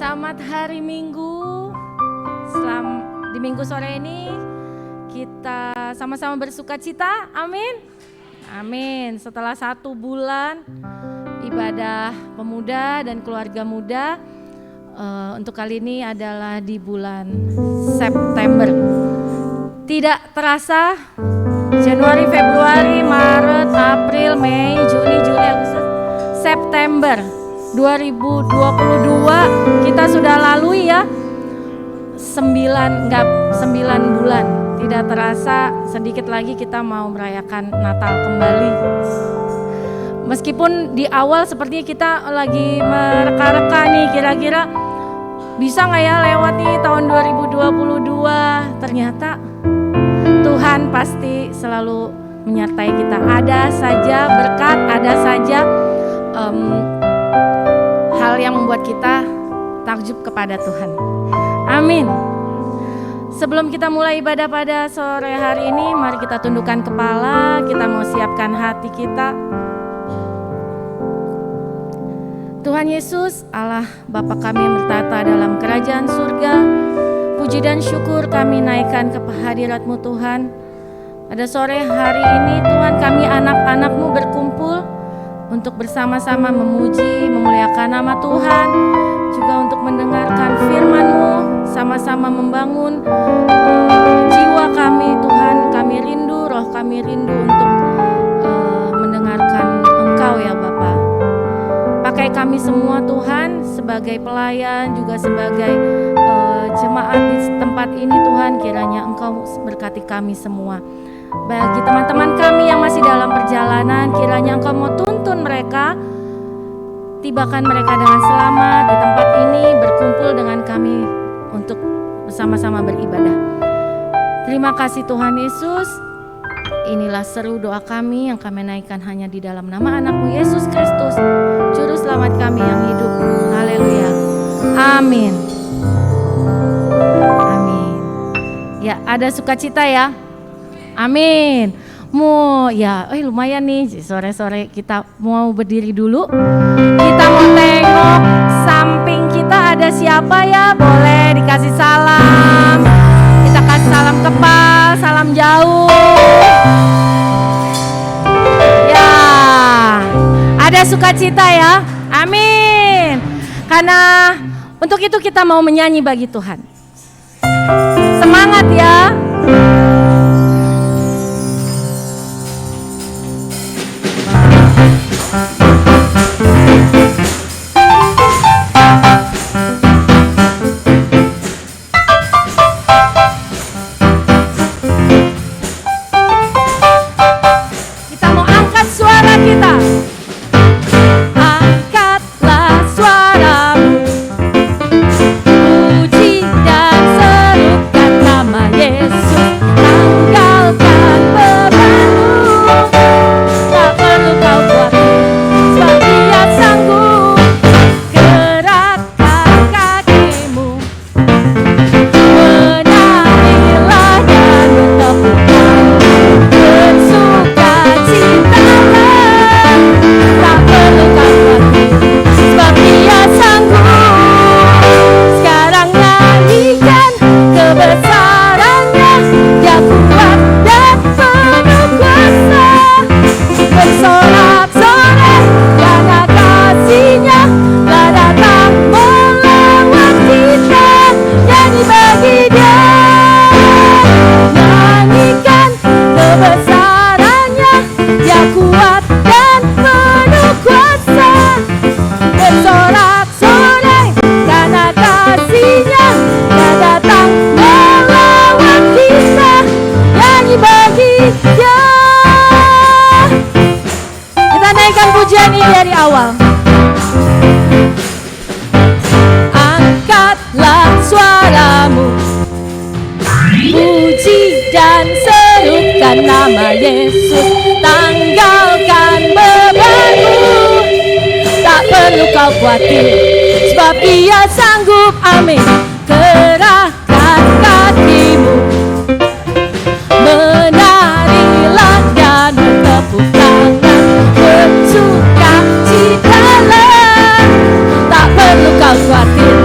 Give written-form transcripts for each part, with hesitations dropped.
Selamat hari Minggu. Di Minggu sore ini kita sama-sama bersuka cita. Amin. Amin. Setelah 1 bulan ibadah pemuda dan keluarga muda, untuk kali ini adalah di bulan September. Tidak terasa Januari, Februari, Maret, April, Mei, Juni, Juli, Agustus, September 2022 kita sudah lalui ya 9 bulan. Tidak terasa sedikit lagi kita mau merayakan Natal kembali. Meskipun di awal sepertinya kita lagi mereka-reka nih, kira-kira bisa gak ya lewat nih tahun 2022. Ternyata Tuhan pasti selalu menyertai kita. Ada saja berkat, ada saja hal yang membuat kita takjub kepada Tuhan. Amin. Sebelum kita mulai ibadah pada sore hari ini, mari kita tundukkan kepala, kita mau siapkan hati kita. Tuhan Yesus, Allah Bapa kami yang bertata dalam kerajaan surga, puji dan syukur kami naikkan ke hadirat-Mu Tuhan. Pada sore hari ini Tuhan, kami anak-anak-Mu berkumpul untuk bersama-sama memuji, memuliakan nama Tuhan, juga untuk mendengarkan firman-Mu, sama-sama membangun jiwa kami Tuhan. Kami rindu, roh kami rindu untuk mendengarkan Engkau ya Bapa. Pakai kami semua Tuhan, sebagai pelayan, juga sebagai jemaat di tempat ini Tuhan, kiranya Engkau berkati kami semua. Bagi teman-teman kami yang masih dalam perjalanan, kiranya Engkau mau tuntun mereka, tibakan mereka dengan selamat di tempat ini, berkumpul dengan kami untuk bersama-sama beribadah. Terima kasih Tuhan Yesus. Inilah seru doa kami yang kami naikkan hanya di dalam nama anak-Mu Yesus Kristus, Juru Selamat kami yang hidup. Haleluya. Amin. Amin. Ya, ada sukacita ya. Amin. Lumayan nih sore-sore kita mau berdiri dulu. Kita mau tengok samping kita ada siapa ya? Boleh dikasih salam. Kita kasih salam kepal, salam jauh. Ya, ada sukacita ya. Amin. Karena untuk itu kita mau menyanyi bagi Tuhan. Semangat ya. Kita mau angkat suara kita. Angkatlah suaramu, puji dan serukan nama Yesus. Tanggalkan bebanmu, tak perlu kau khawatir, sebab Dia sanggup. Gerakkan kakimu, menarilah dan bertepuk tangan, bersukacitalah, tak perlu kau khawatir, sebab Dia sanggup. Sekarang nyanyikan kebesarannya, Dia kuat dan penuh kuasa. Bersorak-sorai karena kasih-Nya telah datang melawat kita. Nyanyi bagi Dia, nyanyikan kebesarannya, Dia kuat dan penuh kuasa. Bersorak-sorai karena kasih-Nya telah datang melawat kita. Nyanyi bagi Dia. Kita naikkan pujian ini dari awal. Angkatlah suaramu, puji dan serukan nama Yesus. Tanggalkan bebanmu, tak perlu kau khawatir, sebab Dia sanggup. Amin. Gerakkan kakimu, menarilah dan bertepuk tangan, bersukacitalah, tak perlu kau khawatir,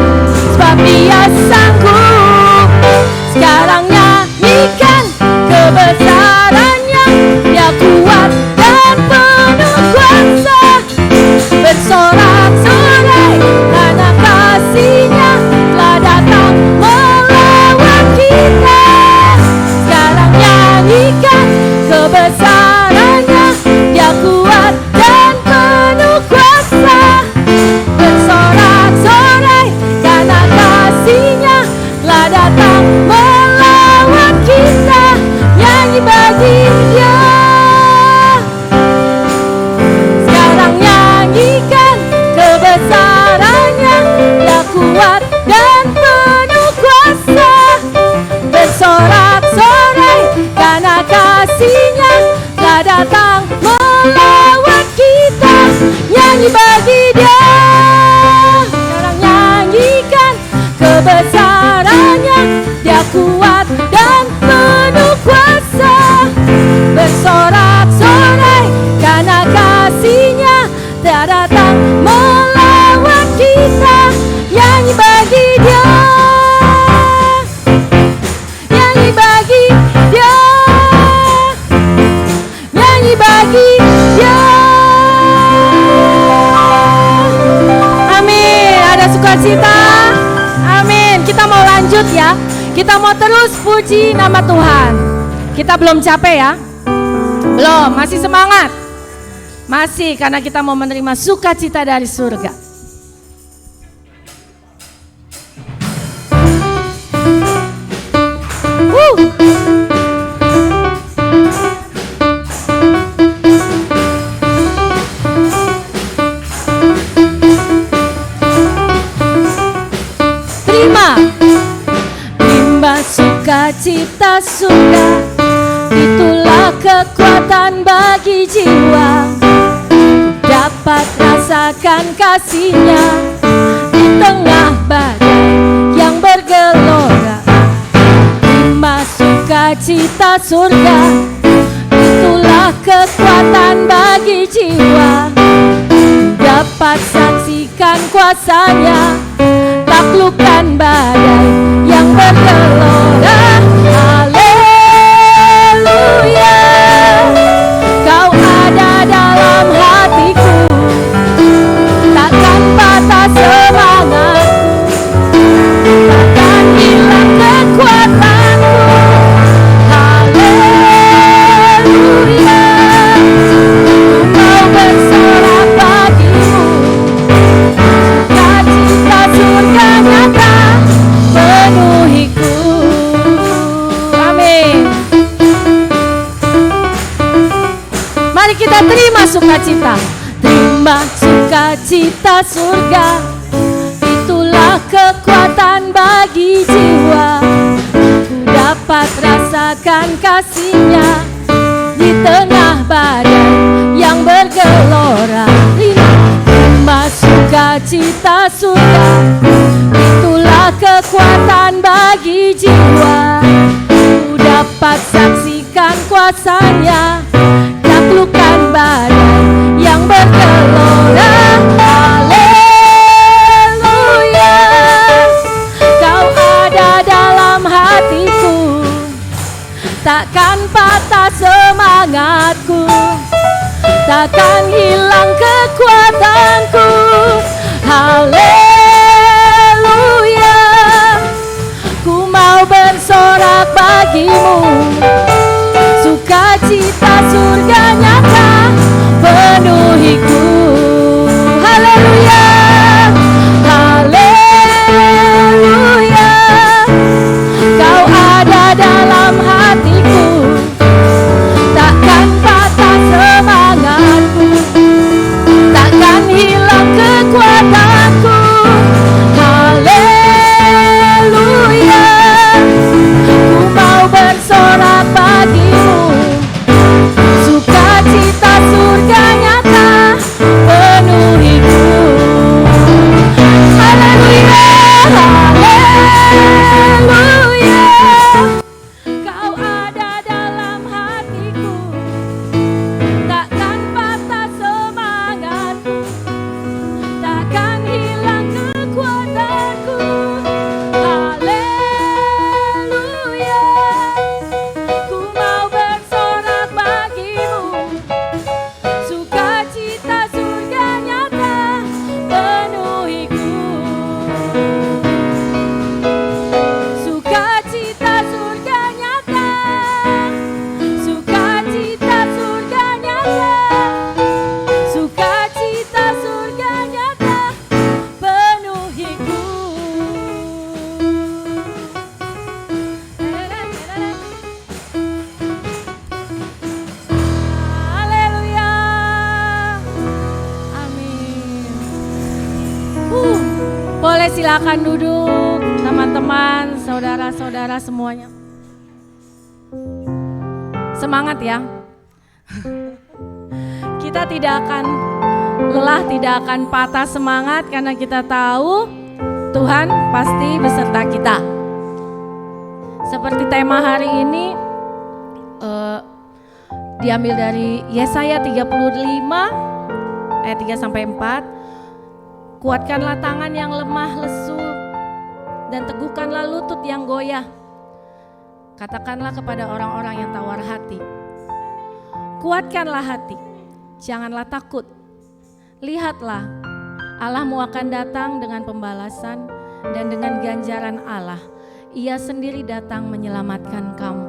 kebesarannya, Dia kuat dan penuh kuasa. Bersorak-sorai karena kasih-Nya telah datang melawan kita. Nyanyi bagi Dia, nyanyi bagi Dia, nyanyi bagi Dia. Amin. Ada sukacita. Amin. Kita mau lanjut ya. Kita mau terus puji nama Tuhan. Kita belum capek ya? Belum, masih semangat. Masih, karena kita mau menerima sukacita dari surga. Terima sukacita surga, itulah kekuatan bagi jiwa. Dapat rasakan kasih-Nya di tengah badai yang bergelora. Terima sukacita surga, itulah kekuatan bagi jiwa. Dapat saksikan kuasa-Nya, taklukkan badai yang bergelora. Haleluya, Kau ada dalam hatiku, takkan patah semangatku, takkan hilang kekuatanku. Haleluya, Kau bersorak bagimu, sukacita surga nyata penuhiku. Amin. Mari kita terima sukacita. Terima sukacita surga, itulah kekuatan bagi jiwa. Ku dapat rasakan kasih-Nya di tengah badai yang bergelora. Terima sukacita surga, itulah kekuatan bagi jiwa. Ku dapat saksikan kuasa-Nya, taklukkan badai yang bergelora. Haleluya, Kau ada dalam hatiku, takkan patah semangatku, takkan hilang kekuatanku. Haleluya, ku mau bersorak bagimu, sukacita surga nyata penuhiku. Haleluya, haleluya, Kau ada dalam hatiku, takkan patah semangatku, takkan hilang kekuatanku. Haleluya, ku mau bersorak bagimu, sukacita surga nyata penuhiku. Haleluya, haleluya, Kau ada dalam hatiku, takkan patah semangatku, takkan hilang kekuatanku. Haleluya, ku mau bersorak bagimu, sukacita surga nyata penuhiku. Sukacita surga nyata, sukacita surga nyata, sukacita surga nyata penuhiku. Haleluya, amin. Boleh silakan duduk teman-teman, saudara-saudara semuanya. Semangat ya. Kita tidak akan lelah, tidak akan patah semangat, karena kita tahu Tuhan pasti beserta kita. Seperti tema hari ini diambil dari Yesaya 35 ayat 3-4. Kuatkanlah tangan yang lemah lesu dan teguhkanlah lutut yang goyah. Katakanlah kepada orang-orang yang tawar hati, kuatkanlah hati, janganlah takut. Lihatlah, Allahmu akan datang dengan pembalasan dan dengan ganjaran Allah. Ia sendiri datang menyelamatkan kamu.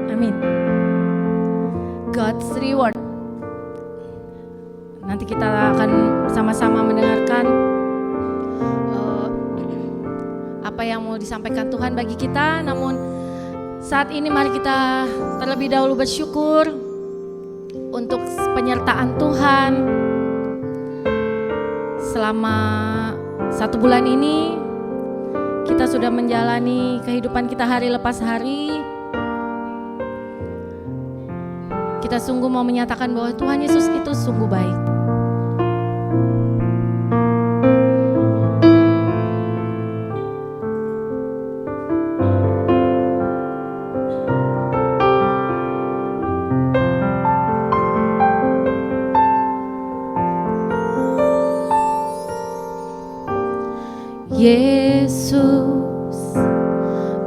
Amin. God's reward. Nanti kita akan sama-sama mendengarkan apa yang mau disampaikan Tuhan bagi kita. Namun saat ini mari kita terlebih dahulu bersyukur untuk penyertaan Tuhan. Selama 1 bulan ini kita sudah menjalani kehidupan kita hari lepas hari. Kita sungguh mau menyatakan bahwa Tuhan Yesus itu sungguh baik. Yesus,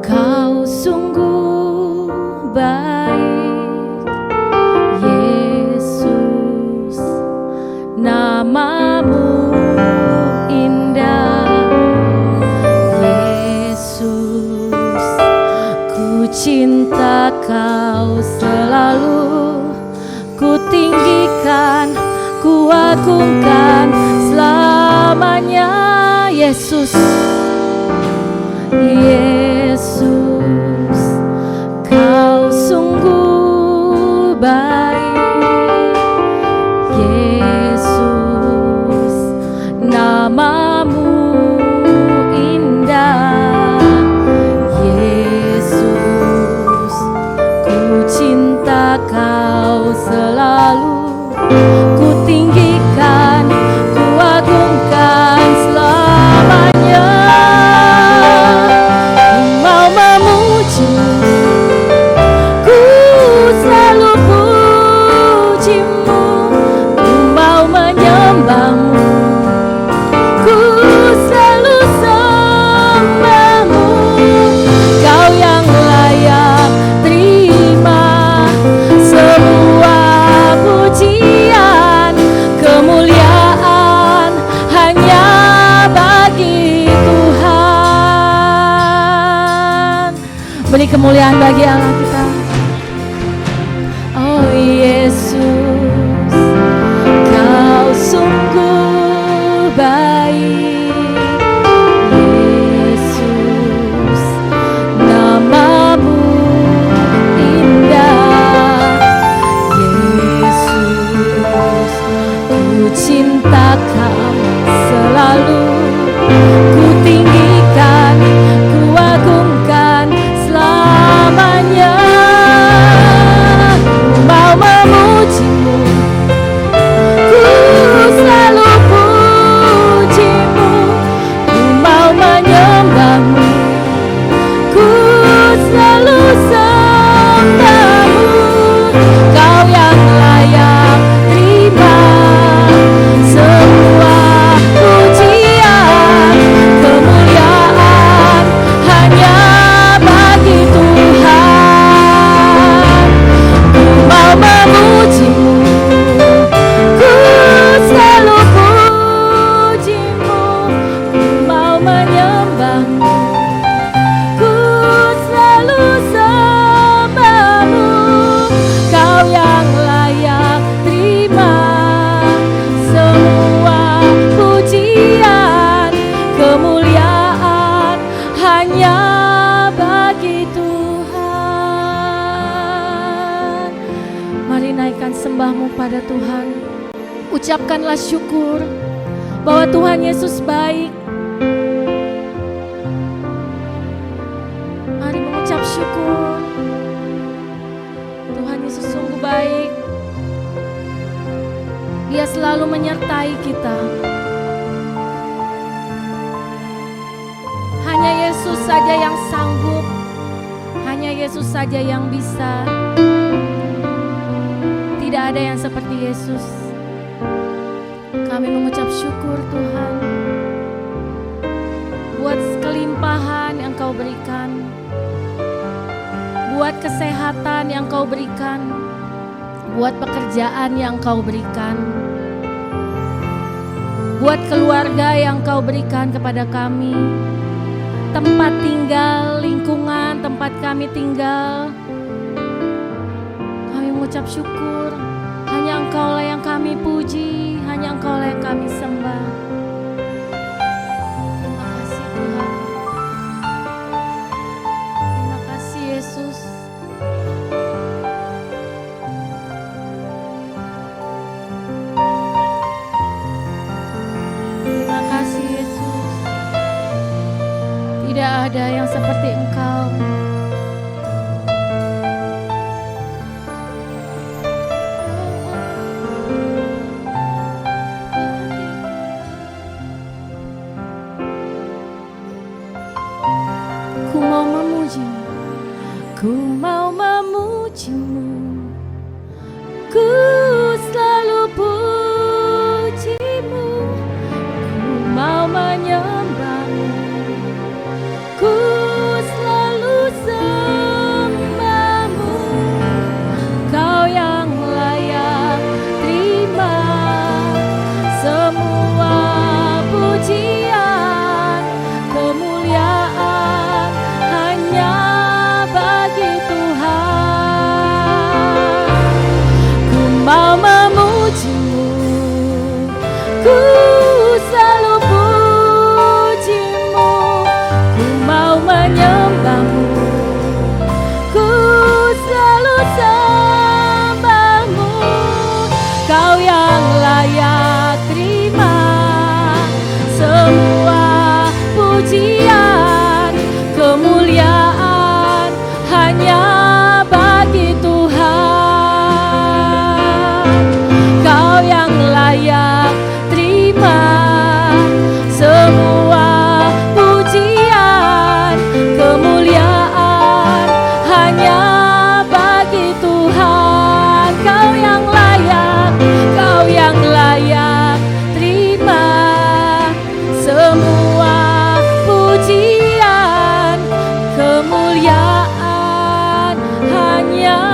kau sungguh baik. Yesus, namamu indah. Yesus, ku cinta kau selalu. Ku tinggikan, ku agungkan selamanya. Yesus, Yesus, kau sungguh baik. Yesus, namamu indah. Yesus, ku cinta kau selalu. Ku tinggikan, ku agungkan selamanya. Ku mau memuji-Mu, ku selalu puji-Mu. Ku mau menyembah-Mu, ku selalu sembah-Mu. Kau yang layak terima semua pujian, kemuliaan hanya bagi Tuhan. Beri kemuliaan bagi Allah kita. Oh Yesus, kau sungguh baik. Yesus, namamu indah. Yesus, ku cinta kau selalu. Ku tinggikan, ku agungkan selamanya. Ku mau memuji-Mu, ku selalu puji-Mu. Ku mau menyembah-Mu, ku selalu sembah-Mu. Kau yang layak terima semua pujian, kemuliaan hanya bagi Tuhan. Ku mau memuji-Mu, ku selalu puji-Mu. Ku mau menyembah-Mu, ku selalu sembah-Mu. Kau yang layak terima semua pujian, kemuliaan hanya bagi Tuhan. Mari naikkan sembah-Mu pada Tuhan. Ucapkanlah syukur bahwa Tuhan Yesus baik. Mari mengucap syukur. Tuhan Yesus sungguh baik. Dia selalu menyertai kita. saja yang sanggup, hanya Yesus saja yang bisa. Tidak ada yang seperti Yesus. Kami mengucap syukur Tuhan buat kelimpahan yang Kau berikan, buat kesehatan yang Kau berikan, buat pekerjaan yang Kau berikan, buat keluarga yang Kau berikan kepada kami, tempat tinggal, lingkungan tempat kami tinggal. Kami mengucap syukur, hanya Engkau lah yang kami puji, hanya Engkau lah yang kami sembah. Terima kasih Tuhan. Terima kasih Yesus. Terima kasih Yesus. Tidak ada yang seperti Engkau. Ku mau memuji-Mu, ku mau memuji-Mu, ku selalu puji-Mu, ku mau menyembah-Mu, ku selalu sembah-Mu. Kau yang layak terima semua pujian, kemuliaan hanya bagi Tuhan. Ku mau memuji-Mu, ku selalu puji-Mu, ku mau menyembah-Mu, ku selalu sembah-Mu. Kau yang layak terima semua pujian, kemuliaan hanya bagi Tuhan. Kau yang layak terima semua pujian, kemuliaan hanya bagi Tuhan. Kau yang layak terima semua pujian, kemuliaan hanya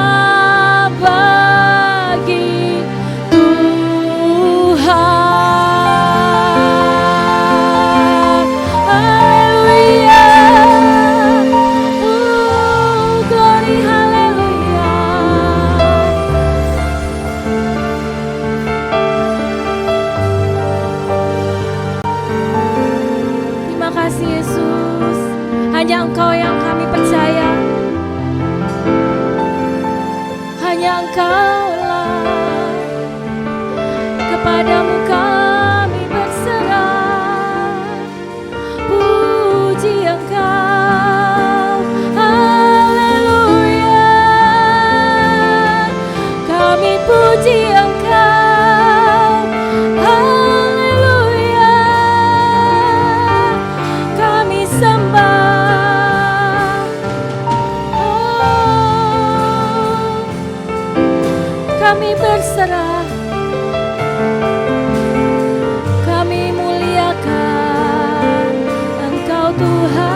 bagi Tuhan. Haleluya. Glory, haleluya. Terima kasih Yesus. Hanya Engkau yang kami percaya. Hanya Engkau-lah. Kepadamu kami berserah. Puji Engkau. Haleluya. Kami puji Engkau. Haleluya. Kami sembah. Oh, kami berserah. Kami muliakan Engkau Tuhan.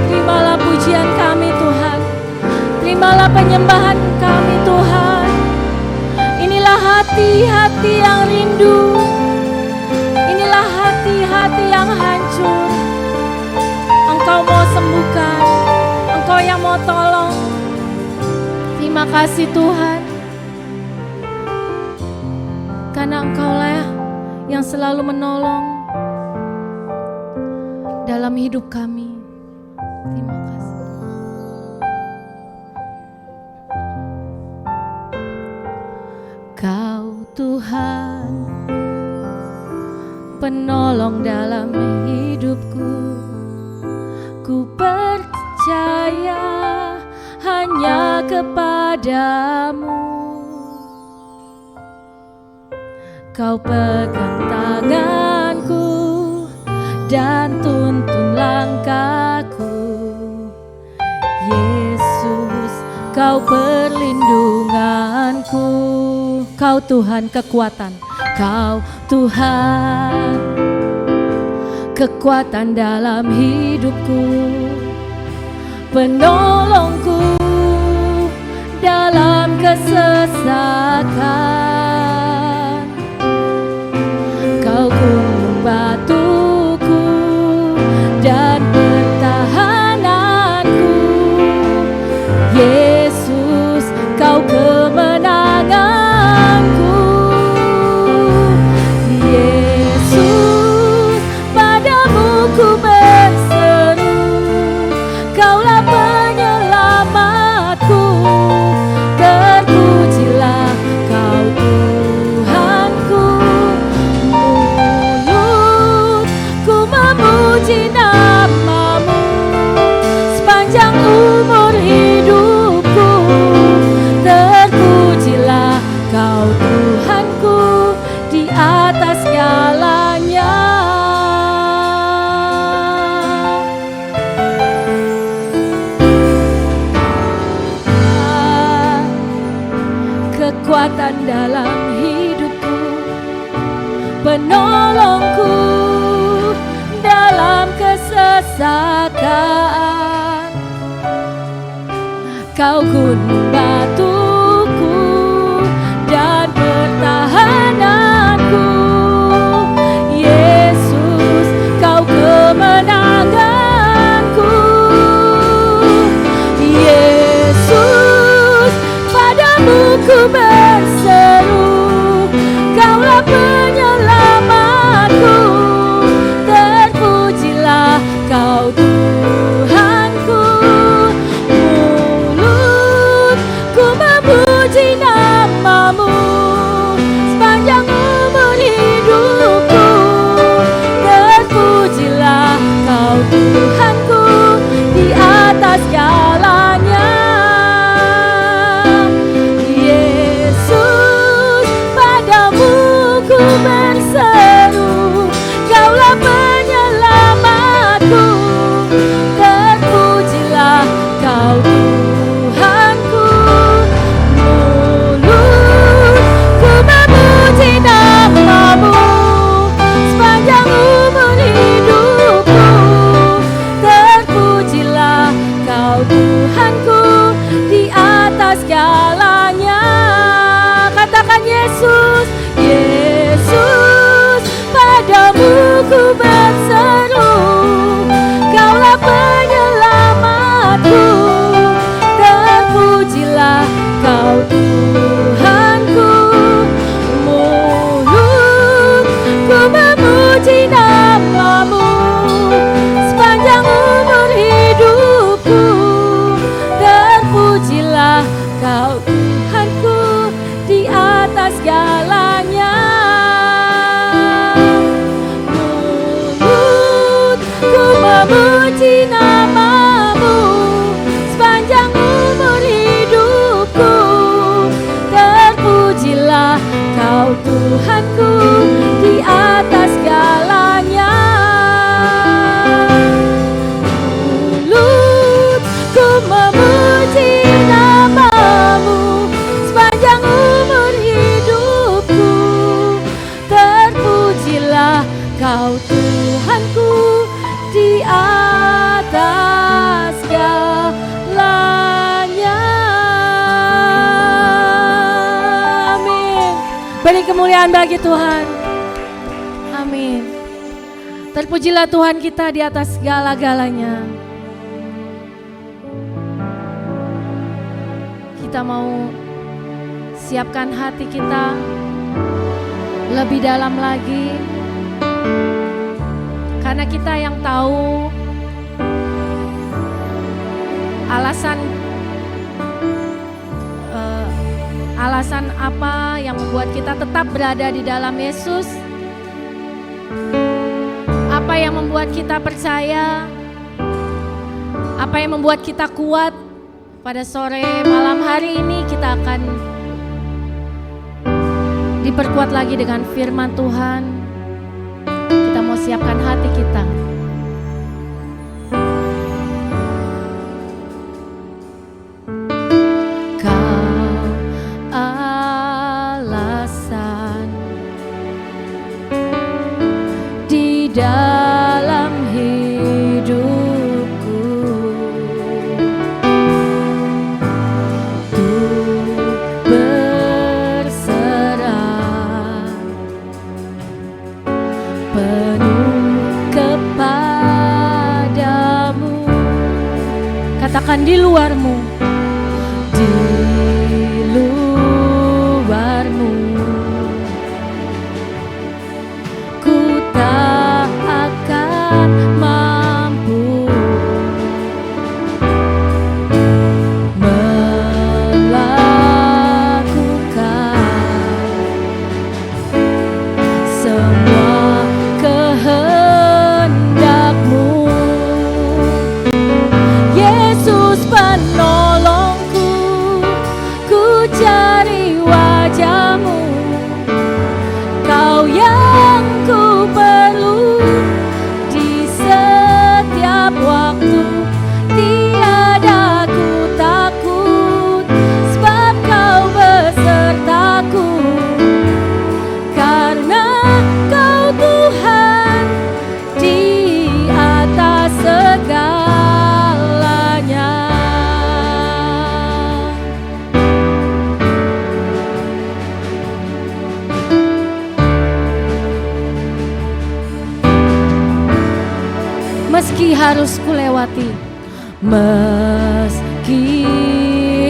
Terimalah pujian kami Tuhan. Terimalah penyembahan kami Tuhan. Inilah hati-hati yang rindu. Inilah hati-hati yang hancur. Engkau mau sembuhkan, Engkau yang mau tolong. Terima kasih Tuhan, karena Engkaulah yang selalu menolong dalam hidup kami. Terima kasih. Kau Tuhan, penolong dalam hidupku. Ku percaya hanya kepada padamu. Kau pegang tanganku dan tuntun langkahku. Yesus, Kau perlindunganku. Kau Tuhan kekuatan, Kau Tuhan kekuatan dalam hidupku, penolongku dalam kesesakan. Kau gunung batuku dan pertahananku. Yesus, Kau kemenanganku. Yesus, padamu ku berseru, Kaulah penyelamatku. Terpujilah Kau Tuhanku. Mulutku memuji nama-Mu sepanjang umur hidupku. Terpujilah Kau Tuhanku di atas segalanya. Kekuatan dalam hidupku, penolongku dalam kesesakan. Kau gunung batuku dan pertahananku. Yesus, Kau kemenanganku. Yesus, padamu ku berseru, Kaulah penyelamatku. Terpujilah Kau Tuhanku. Mulutku memuji nama-Mu sepanjang umur hidupku. Terpujilah Kau Tuhanku di atas segalanya. Yesus, padamu ku berseru, Kaulah penyelamatku. Terpujilah Kau Tuhanku. Mulutku memuji nama-Mu sepanjang umur hidupku. Terpujilah Kau Tuhanku di atas segalanya. Katakan Yesus, Yesus, padamu ku berseru, Kaulah penyelamatku. Terpujilah Kau Tuhanku. Mulutku memuji nama-Mu sepanjang umur hidupku. Terpujilah Kau Tuhanku di atas segalanya. Mulutku memuji nama-Mu sepanjang umur hidupku. Terpujilah Kau Tuhanku di atas segalanya. Mulutku memuji nama-Mu sepanjang umur hidupku. Terpujilah Kau Tuhanku di atas segalanya. Amin. Beri kemuliaan bagi Tuhan. Amin. Terpujilah Tuhan kita di atas segala-galanya. Kita mau siapkan hati kita lebih dalam lagi, karena kita yang tahu alasan apa yang membuat kita tetap berada di dalam Yesus, apa yang membuat kita percaya, apa yang membuat kita kuat. Pada sore malam hari ini akan diperkuat lagi dengan firman Tuhan. Kita mau siapkan hati kita. Kau alasan di dalam hidupku, untuk berserah penuh kepadamu. Katakan di luarmu, di luarmu ku tak akan mampu melakukan semua kehendakmu. Yesus penolongku, ku cari wajahmu. Kau yang ku perlu di setiap waktu. Tiada ku takut, sebab kau besertaku. Karena kau Tuhan di atas segalanya. Meski harus kulewati, meski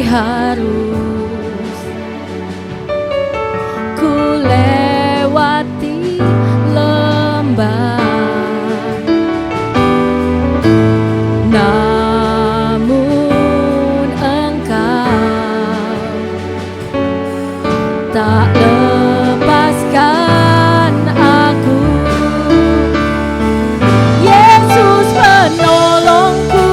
harus kulewati lembah, namun Engkau tak lepaskan aku. Yesus penolongku,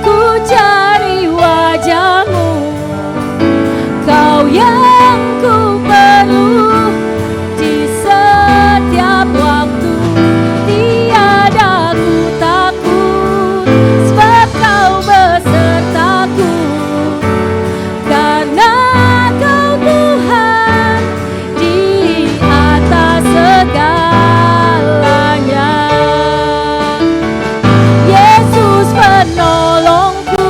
ku cari wajahmu. Kau yang ku perlu di setiap waktu. Tiada ku takut, sebab kau besertaku. Karena kau Tuhan di atas segalanya. Yesus penolongku,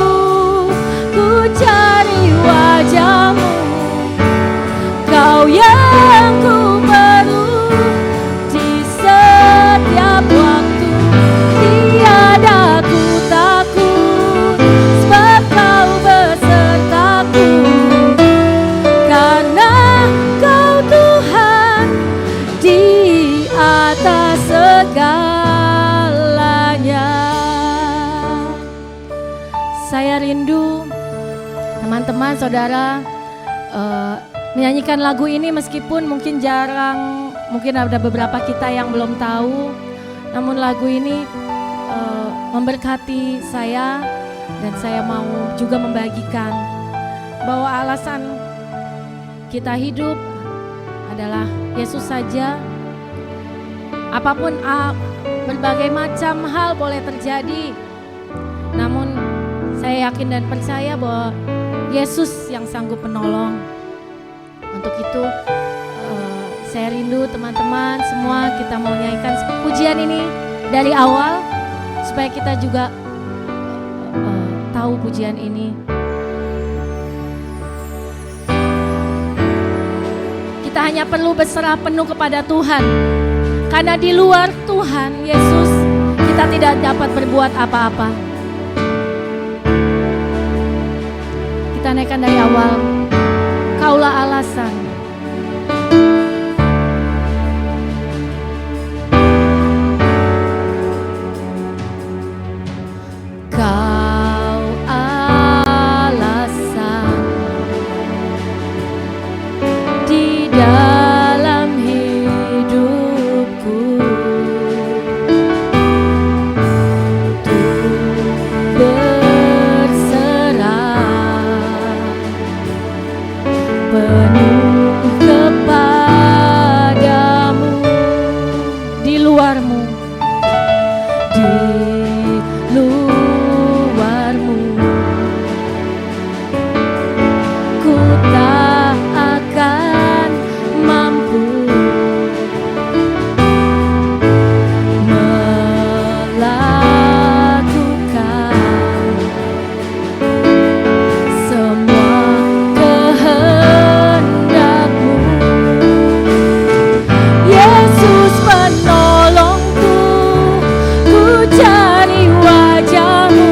ku cari wajahmu. Kau yang ku perlu di setiap waktu. Tiada ku takut, sebab kau besertaku. Karena kau Tuhan di atas segalanya. Saya rindu teman-teman, saudara, menyanyikan lagu ini meskipun mungkin jarang, mungkin ada beberapa kita yang belum tahu, namun lagu ini memberkati saya, dan saya mau juga membagikan bahwa alasan kita hidup adalah Yesus saja. Apapun berbagai macam hal boleh terjadi, namun saya yakin dan percaya bahwa Yesus yang sanggup menolong. Untuk itu saya rindu teman-teman semua, kita mau nyanyikan pujian ini dari awal supaya kita juga tahu pujian ini. Kita hanya perlu berserah penuh kepada Tuhan, karena di luar Tuhan Yesus kita tidak dapat berbuat apa-apa. Kita naikkan dari awal. Kaulah alasan. Kau alasan di dalam hidupku, untuk berserah penuh kepadamu. Di luarmu, di luarmu ku tak akan mampu melakukan semua kehendakmu. Yesus penolongku, ku cari wajahmu,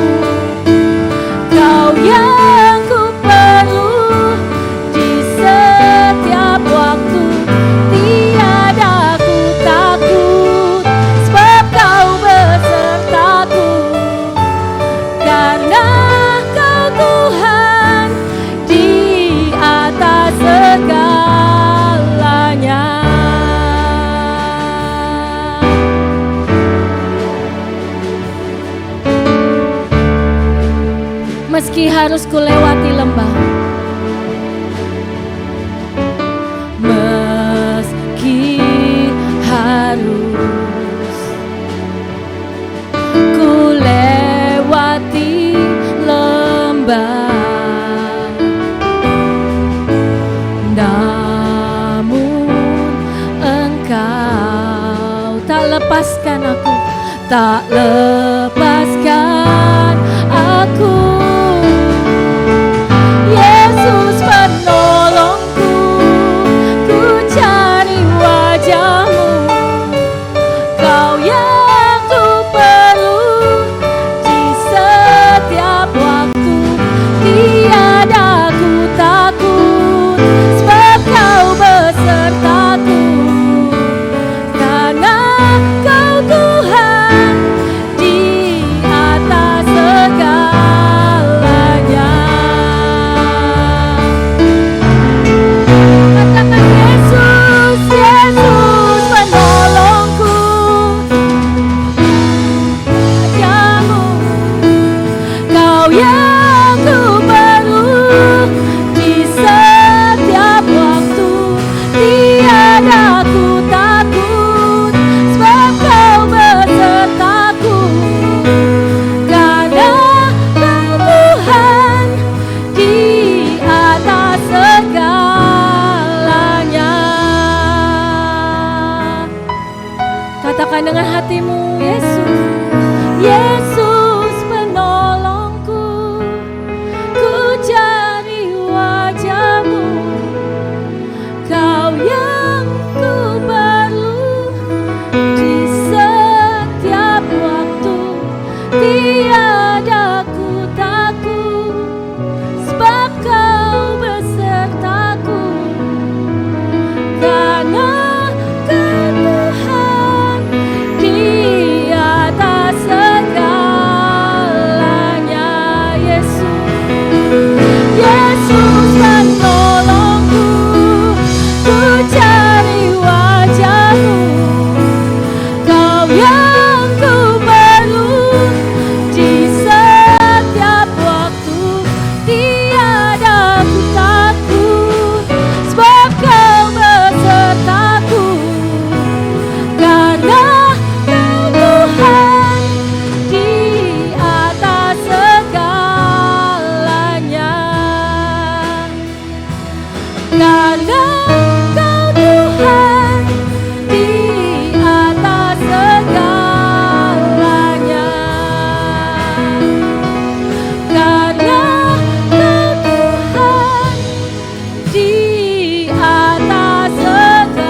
Kau yang ku perlu di setiap waktu. Tiada ku takut, sebab Kau besertaku, karena Kau Tuhan di atas segalanya. Meski harus ku lewati lembah, meski harus ku lewati lembah, namun Engkau tak lepaskan aku, tak lepaskan aku. Yesus penolongku, ku cari wajahmu, Kau yang ku perlu di setiap waktu. Tiada ku takut, sebab Kau besertaku, karena Kau Tuhan di atas segalanya. Katakan Yesus, Yesus penolongku, wajahmu, Kau yang ku perlu di setiap waktu. Tiada ku takut, sebab Kau besertaku, karena Kau Tuhan di atas segalanya. Katakan dengan hatimu, Yesus, Yesus penolongku, ku cari wajahmu, Kau yang ku perlu di setiap waktu. Tiada ku takut, sebab Kau besertaku, karena Kau Tuhan di atas segalanya. Yesus, Yesus penolongku, ku cari wajahmu, Kau yang ku perlu di setiap waktu. Tiada ku takut, sebab Kau besertaku, karena Kau Tuhan di atas segalanya. Karena Kau Tuhan di atas segalanya. Karena Kau Tuhan di atas segalanya.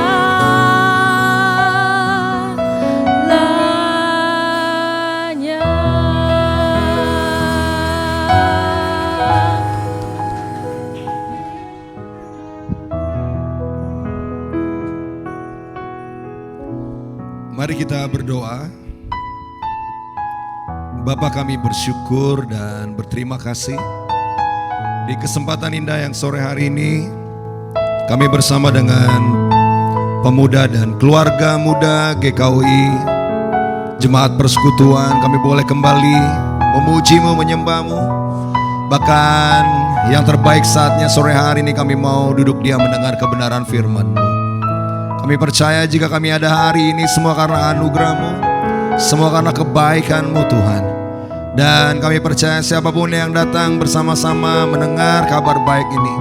Mari kita berdoa. Bapa, kami bersyukur dan berterima kasih di kesempatan indah yang sore hari ini kami bersama dengan pemuda dan keluarga muda GKUI Jemaat Persekutuan, kami boleh kembali memuji-Mu, menyembah-Mu, bahkan yang terbaik saatnya sore hari ini kami mau duduk diam mendengar kebenaran firman-Mu. Kami percaya jika kami ada hari ini semua karena anugerah-Mu, semua karena kebaikan-Mu Tuhan. Dan kami percaya siapapun yang datang bersama-sama mendengar kabar baik ini,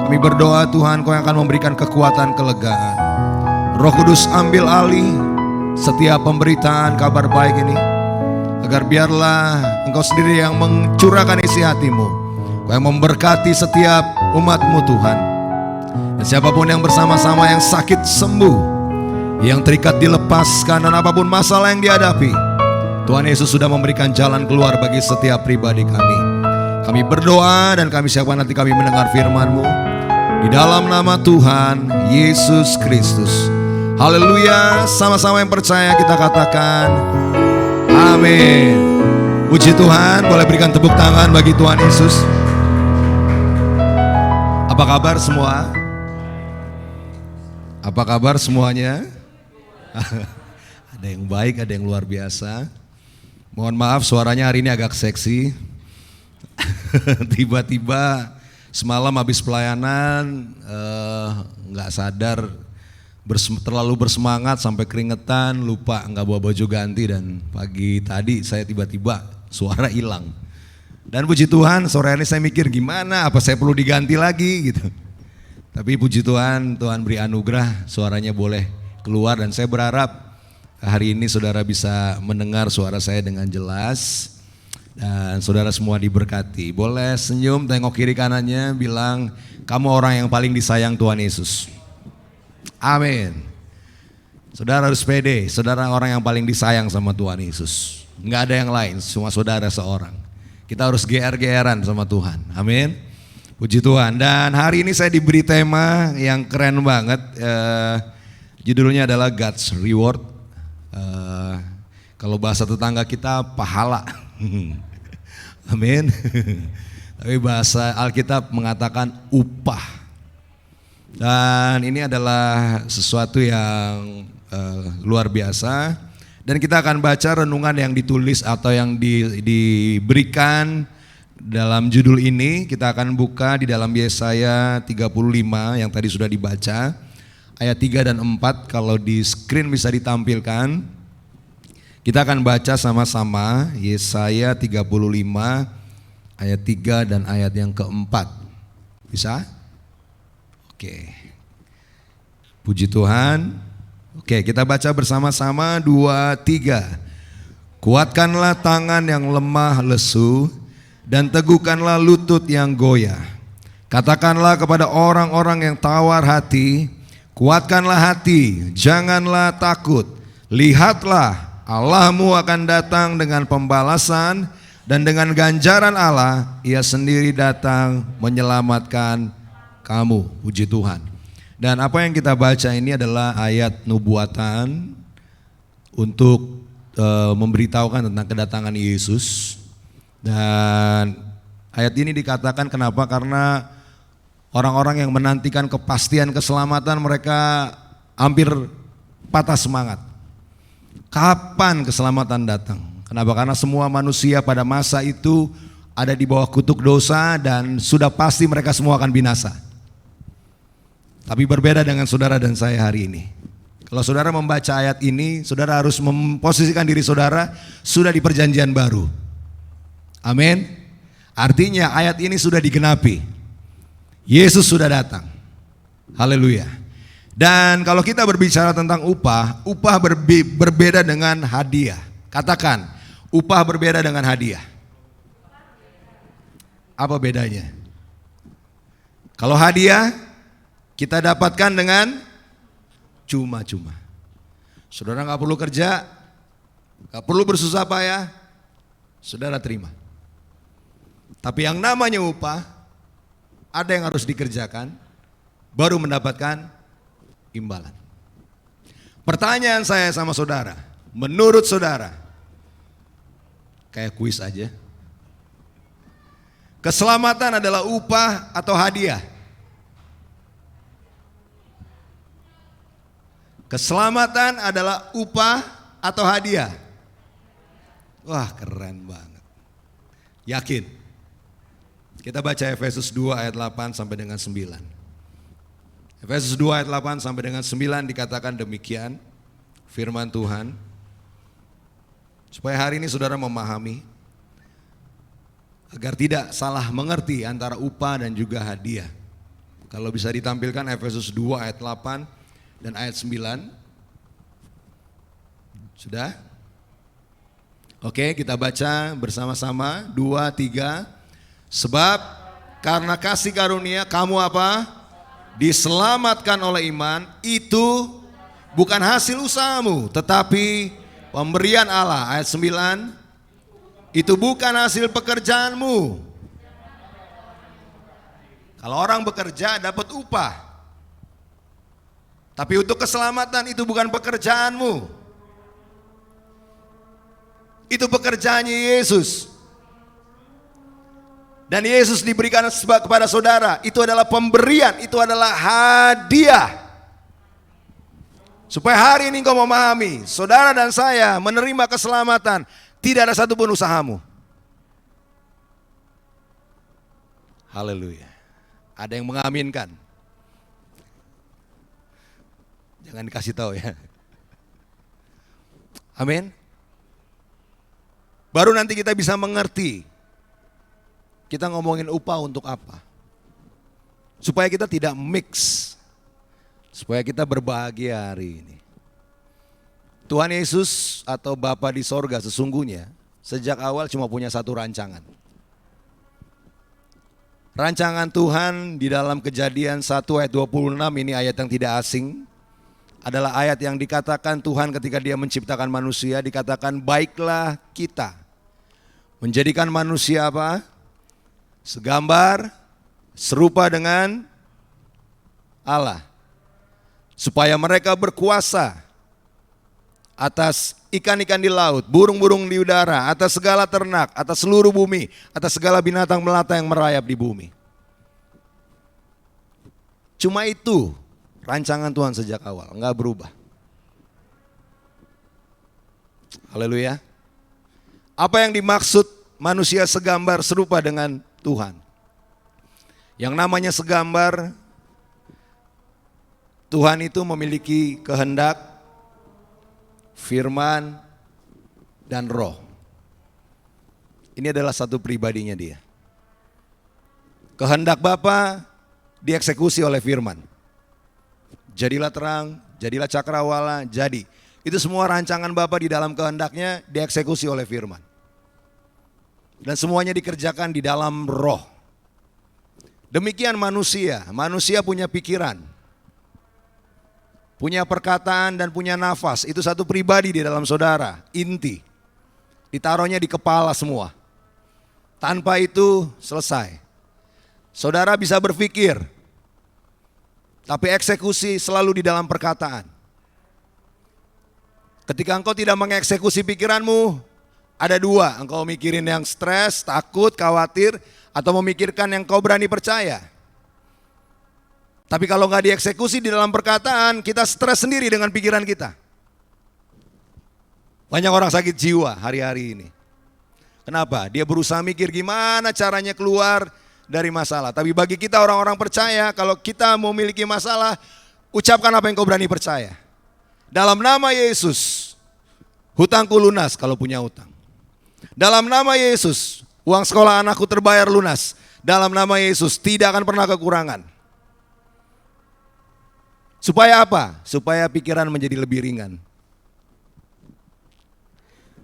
kami berdoa Tuhan Kau yang akan memberikan kekuatan, kelegaan. Roh Kudus ambil alih setiap pemberitaan kabar baik ini, agar biarlah Engkau sendiri yang mencurahkan isi hati-Mu, Kau yang memberkati setiap umat-Mu Tuhan. Dan siapapun yang bersama-sama yang sakit sembuh, yang terikat dilepaskan, dan apapun masalah yang dihadapi, Tuhan Yesus sudah memberikan jalan keluar bagi setiap pribadi kami. Kami berdoa dan kami siapkan nanti kami mendengar firman-Mu di dalam nama Tuhan Yesus Kristus. Haleluya. Sama-sama yang percaya kita katakan amin. Puji Tuhan. Boleh berikan tepuk tangan bagi Tuhan Yesus. Apa kabar semua? Apa kabar semuanya? Ada yang baik, ada yang luar biasa. Mohon maaf suaranya hari ini agak seksi. Tiba-tiba semalam habis pelayanan nggak sadar terlalu bersemangat sampai keringetan, lupa nggak bawa baju ganti, dan pagi tadi saya tiba-tiba suara hilang. Dan puji Tuhan sore ini saya mikir gimana, apa saya perlu diganti lagi gitu. Tapi puji Tuhan, Tuhan beri anugerah suaranya boleh keluar, dan saya berharap hari ini saudara bisa mendengar suara saya dengan jelas. Dan saudara semua diberkati. Boleh senyum, tengok kiri kanannya, bilang kamu orang yang paling disayang Tuhan Yesus. Amin. Saudara harus pede, saudara orang yang paling disayang sama Tuhan Yesus. Enggak ada yang lain, cuma saudara seorang. Kita harus GR-GRan sama Tuhan. Amin. Puji Tuhan. Dan hari ini saya diberi tema yang keren banget. Judulnya adalah God's Reward. Kalau bahasa tetangga kita pahala. Amin. Tapi bahasa Alkitab mengatakan upah. Dan ini adalah sesuatu yang luar biasa. Dan kita akan baca renungan yang ditulis atau yang diberikan dalam judul ini. Kita akan buka di dalam Yesaya 35 yang tadi sudah dibaca. Ayat 3 dan 4 kalau di screen bisa ditampilkan. Kita akan baca sama-sama Yesaya 35 ayat 3 dan ayat yang keempat. Bisa? Oke. Puji Tuhan. Oke, kita baca bersama-sama 2, 3. Kuatkanlah tangan yang lemah lesu dan teguhkanlah lutut yang goyah. Katakanlah kepada orang-orang yang tawar hati, kuatkanlah hati, janganlah takut. Lihatlah, Allahmu akan datang dengan pembalasan, dan dengan ganjaran Allah Ia sendiri datang menyelamatkan kamu. Puji Tuhan. Dan apa yang kita baca ini adalah ayat nubuatan untuk memberitahukan tentang kedatangan Yesus. Dan ayat ini dikatakan kenapa? Karena orang-orang yang menantikan kepastian keselamatan mereka hampir patah semangat. Kapan keselamatan datang? Kenapa? Karena semua manusia pada masa itu ada di bawah kutuk dosa dan sudah pasti mereka semua akan binasa. Tapi berbeda dengan saudara dan saya hari ini. Kalau saudara membaca ayat ini, saudara harus memposisikan diri saudara sudah di perjanjian baru. Amin. Artinya ayat ini sudah digenapi. Yesus sudah datang. Haleluya. Dan kalau kita berbicara tentang upah, upah berbeda dengan hadiah. Katakan, upah berbeda dengan hadiah. Apa bedanya? Kalau hadiah kita dapatkan dengan cuma-cuma. Saudara gak perlu kerja, gak perlu bersusah payah, saudara terima. Tapi yang namanya upah, ada yang harus dikerjakan, baru mendapatkan imbalan. Pertanyaan saya sama saudara, menurut saudara, kayak kuis aja, keselamatan adalah upah atau hadiah? Keselamatan adalah upah atau hadiah? Wah, keren banget. Yakin? Kita baca Efesus 2 ayat 8 sampai dengan 9. Efesus 2 ayat 8 sampai dengan 9 dikatakan demikian firman Tuhan. Supaya hari ini saudara memahami, agar tidak salah mengerti antara upah dan juga hadiah. Kalau bisa ditampilkan Efesus 2 ayat 8 dan ayat 9. Sudah? Oke, kita baca bersama-sama 2, 3. Sebab karena kasih karunia kamu apa? Diselamatkan oleh iman. Itu bukan hasil usahamu, tetapi pemberian Allah. Ayat 9. Itu bukan hasil pekerjaanmu. Kalau orang bekerja dapat upah. Tapi untuk keselamatan itu bukan pekerjaanmu. Itu pekerjaannya Yesus. Dan Yesus diberikan kepada saudara. Itu adalah pemberian, itu adalah hadiah. Supaya hari ini engkau memahami, saudara dan saya menerima keselamatan, tidak ada satupun usahamu. Haleluya. Ada yang mengaminkan? Jangan dikasih tahu ya. Amin. Baru nanti kita bisa mengerti. Kita ngomongin upah untuk apa? Supaya kita tidak mix. Supaya kita berbahagia hari ini. Tuhan Yesus atau Bapa di sorga sesungguhnya sejak awal cuma punya satu rancangan. Rancangan Tuhan di dalam Kejadian 1 ayat 26 ini ayat yang tidak asing. Adalah ayat yang dikatakan Tuhan ketika dia menciptakan manusia, dikatakan baiklah kita menjadikan manusia apa? Segambar, serupa dengan Allah. Supaya mereka berkuasa atas ikan-ikan di laut, burung-burung di udara, atas segala ternak, atas seluruh bumi, atas segala binatang melata yang merayap di bumi. Cuma itu rancangan Tuhan sejak awal, enggak berubah. Haleluya. Apa yang dimaksud manusia segambar serupa dengan Tuhan? Yang namanya segambar, Tuhan itu memiliki kehendak, firman, dan roh. Ini adalah satu pribadinya dia. Kehendak Bapa dieksekusi oleh firman. Jadilah terang, jadilah cakrawala, jadi. Itu semua rancangan Bapa di dalam kehendaknya dieksekusi oleh firman. Dan semuanya dikerjakan di dalam roh. Demikian manusia punya pikiran, punya perkataan dan punya nafas. Itu satu pribadi di dalam saudara, inti. Ditaruhnya di kepala semua. Tanpa itu selesai. Saudara bisa berpikir, tapi eksekusi selalu di dalam perkataan. Ketika engkau tidak mengeksekusi pikiranmu, ada dua, engkau mikirin yang stres, takut, khawatir, atau memikirkan yang kau berani percaya. Tapi kalau nggak dieksekusi di dalam perkataan, kita stres sendiri dengan pikiran kita. Banyak orang sakit jiwa hari-hari ini. Kenapa? Dia berusaha mikir gimana caranya keluar dari masalah. Tapi bagi kita orang-orang percaya, kalau kita memiliki masalah, ucapkan apa yang kau berani percaya. Dalam nama Yesus, hutangku lunas kalau punya hutang. Dalam nama Yesus, uang sekolah anakku terbayar lunas. Dalam nama Yesus, tidak akan pernah kekurangan. Supaya apa? Supaya pikiran menjadi lebih ringan.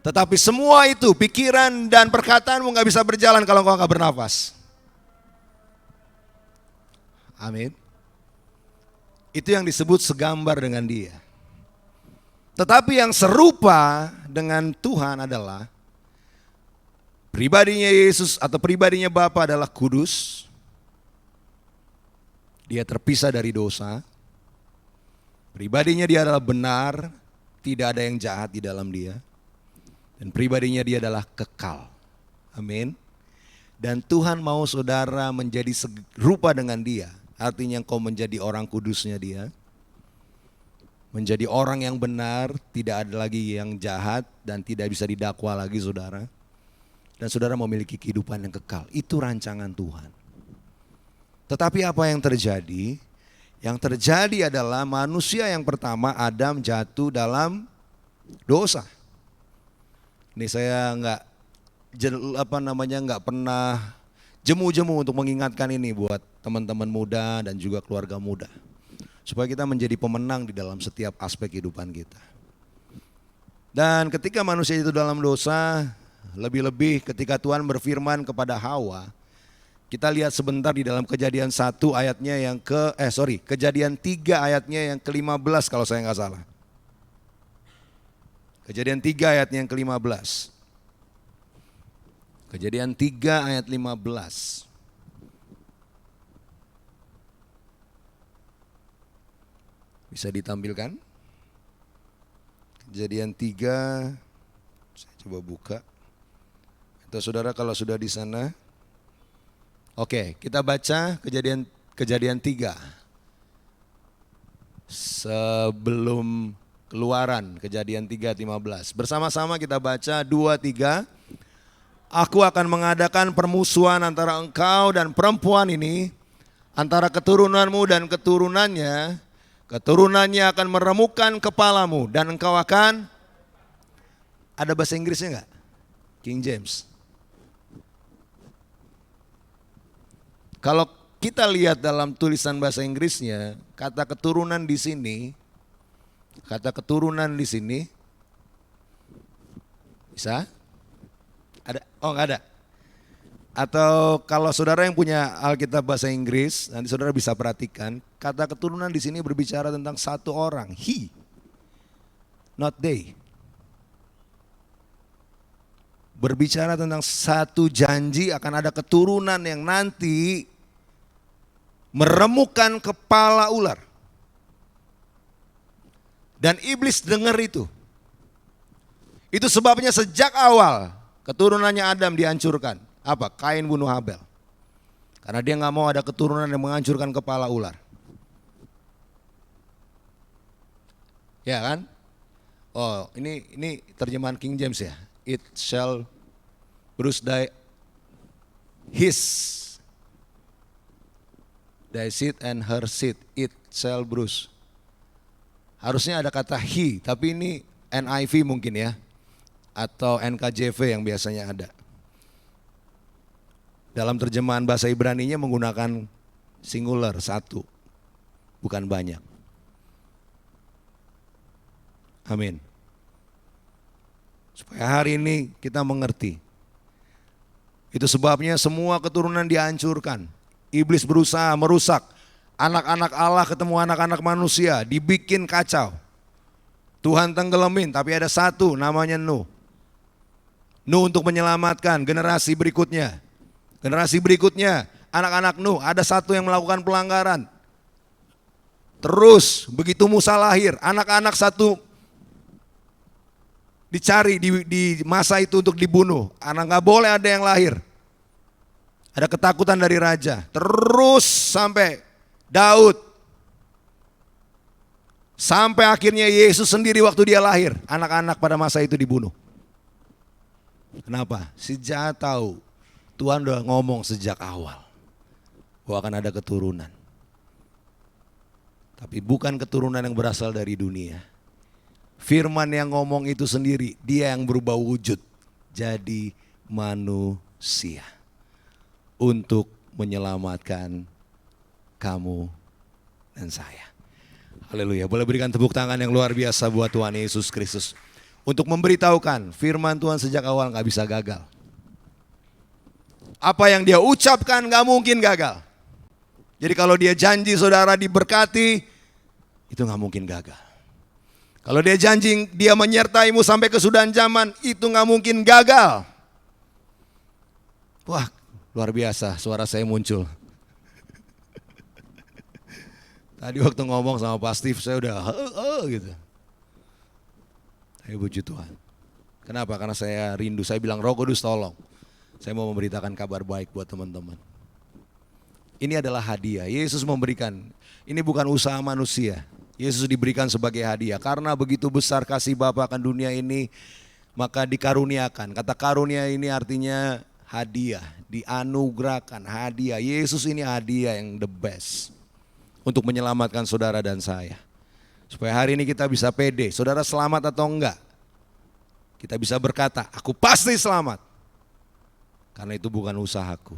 Tetapi semua itu, pikiran dan perkataanmu gak bisa berjalan kalau engkau gak bernafas. Amin. Itu yang disebut segambar dengan dia. Tetapi yang serupa dengan Tuhan adalah pribadinya Yesus atau pribadinya Bapa adalah kudus. Dia terpisah dari dosa. Pribadinya dia adalah benar, tidak ada yang jahat di dalam dia. Dan pribadinya dia adalah kekal. Amin. Dan Tuhan mau saudara menjadi serupa dengan dia. Artinya kau menjadi orang kudusnya dia. Menjadi orang yang benar, tidak ada lagi yang jahat dan tidak bisa didakwa lagi saudara. dan saudara memiliki kehidupan yang kekal. Itu rancangan Tuhan. Tetapi apa yang terjadi? Yang terjadi adalah manusia yang pertama, Adam, jatuh dalam dosa. Ini saya nggak pernah jemu-jemu untuk mengingatkan ini buat teman-teman muda dan juga keluarga muda, supaya kita menjadi pemenang di dalam setiap aspek kehidupan kita. Dan ketika manusia itu dalam dosa, lebih-lebih ketika Tuhan berfirman kepada Hawa, kita lihat sebentar di dalam Kejadian 1 ayatnya yang Kejadian 3 ayatnya yang ke-15 kalau saya nggak salah. Kejadian 3 ayatnya yang ke-15. Kejadian 3 ayat 15. Bisa ditampilkan? Kejadian 3, saya coba buka. Atau saudara kalau sudah di sana. Oke, kita baca Kejadian 3. Sebelum Keluaran, Kejadian 3 ayat 15. Bersama-sama kita baca 2, 3. Aku akan mengadakan permusuhan antara engkau dan perempuan ini, antara keturunanmu dan keturunannya. Keturunannya akan meremukkan kepalamu dan engkau akan, ada bahasa Inggrisnya enggak? King James. Kalau kita lihat dalam tulisan bahasa Inggrisnya, kata keturunan di sini bisa? Ada? Oh enggak ada. Atau kalau saudara yang punya Alkitab bahasa Inggris, nanti saudara bisa perhatikan, kata keturunan di sini berbicara tentang satu orang, he, not they. Berbicara tentang satu janji akan ada keturunan yang nanti meremukkan kepala ular. Dan iblis dengar itu. Itu sebabnya sejak awal keturunannya Adam dihancurkan. Apa? Kain bunuh Habel. Karena dia nggak mau ada keturunan yang menghancurkan kepala ular. Ya kan? Oh, ini terjemahan King James ya. It shall bruise thy seed and her seed. It shall bruise. Harusnya ada kata he, tapi ini NIV mungkin ya. Atau NKJV yang biasanya ada. Dalam terjemahan bahasa Ibraninya menggunakan singular, satu, bukan banyak. Amin. Supaya hari ini kita mengerti. Itu sebabnya semua keturunan dihancurkan. Iblis berusaha merusak. Anak-anak Allah ketemu anak-anak manusia, dibikin kacau. Tuhan tenggelamin, tapi ada satu namanya Nuh. Nuh untuk menyelamatkan generasi berikutnya. Generasi berikutnya, anak-anak Nuh, ada satu yang melakukan pelanggaran. Terus begitu Musa lahir, anak-anak satu dicari di masa itu untuk dibunuh. Anak nggak boleh ada yang lahir. Ada ketakutan dari raja. Terus sampai Daud. Sampai akhirnya Yesus sendiri waktu dia lahir, anak-anak pada masa itu dibunuh. Kenapa? Si jahat tahu. Tuhan udah ngomong sejak awal bahwa akan ada keturunan. Tapi bukan keturunan yang berasal dari dunia. Firman yang ngomong itu sendiri, dia yang berubah wujud jadi manusia untuk menyelamatkan kamu dan saya. Haleluya. Boleh berikan tepuk tangan yang luar biasa buat Tuhan Yesus Kristus. Untuk memberitahukan firman Tuhan sejak awal gak bisa gagal. Apa yang dia ucapkan gak mungkin gagal. Jadi kalau dia janji saudara diberkati, itu gak mungkin gagal. Kalau dia janji dia menyertaimu sampai kesudahan zaman, itu gak mungkin gagal. Wah, luar biasa suara saya muncul. Tadi waktu ngomong sama Pak Steve saya udah gitu. Saya puji Tuhan. Kenapa? Karena saya rindu, saya bilang Roh Kudus tolong. Saya mau memberitakan kabar baik buat teman-teman. Ini adalah hadiah. Yesus memberikan. Ini bukan usaha manusia. Yesus diberikan sebagai hadiah. Karena begitu besar kasih Bapa akan dunia ini, maka dikaruniakan. Kata karunia ini artinya hadiah, dianugerahkan, hadiah. Yesus ini hadiah yang the best untuk menyelamatkan saudara dan saya. Supaya hari ini kita bisa pede, saudara selamat atau enggak. Kita bisa berkata, aku pasti selamat. Karena itu bukan usahaku,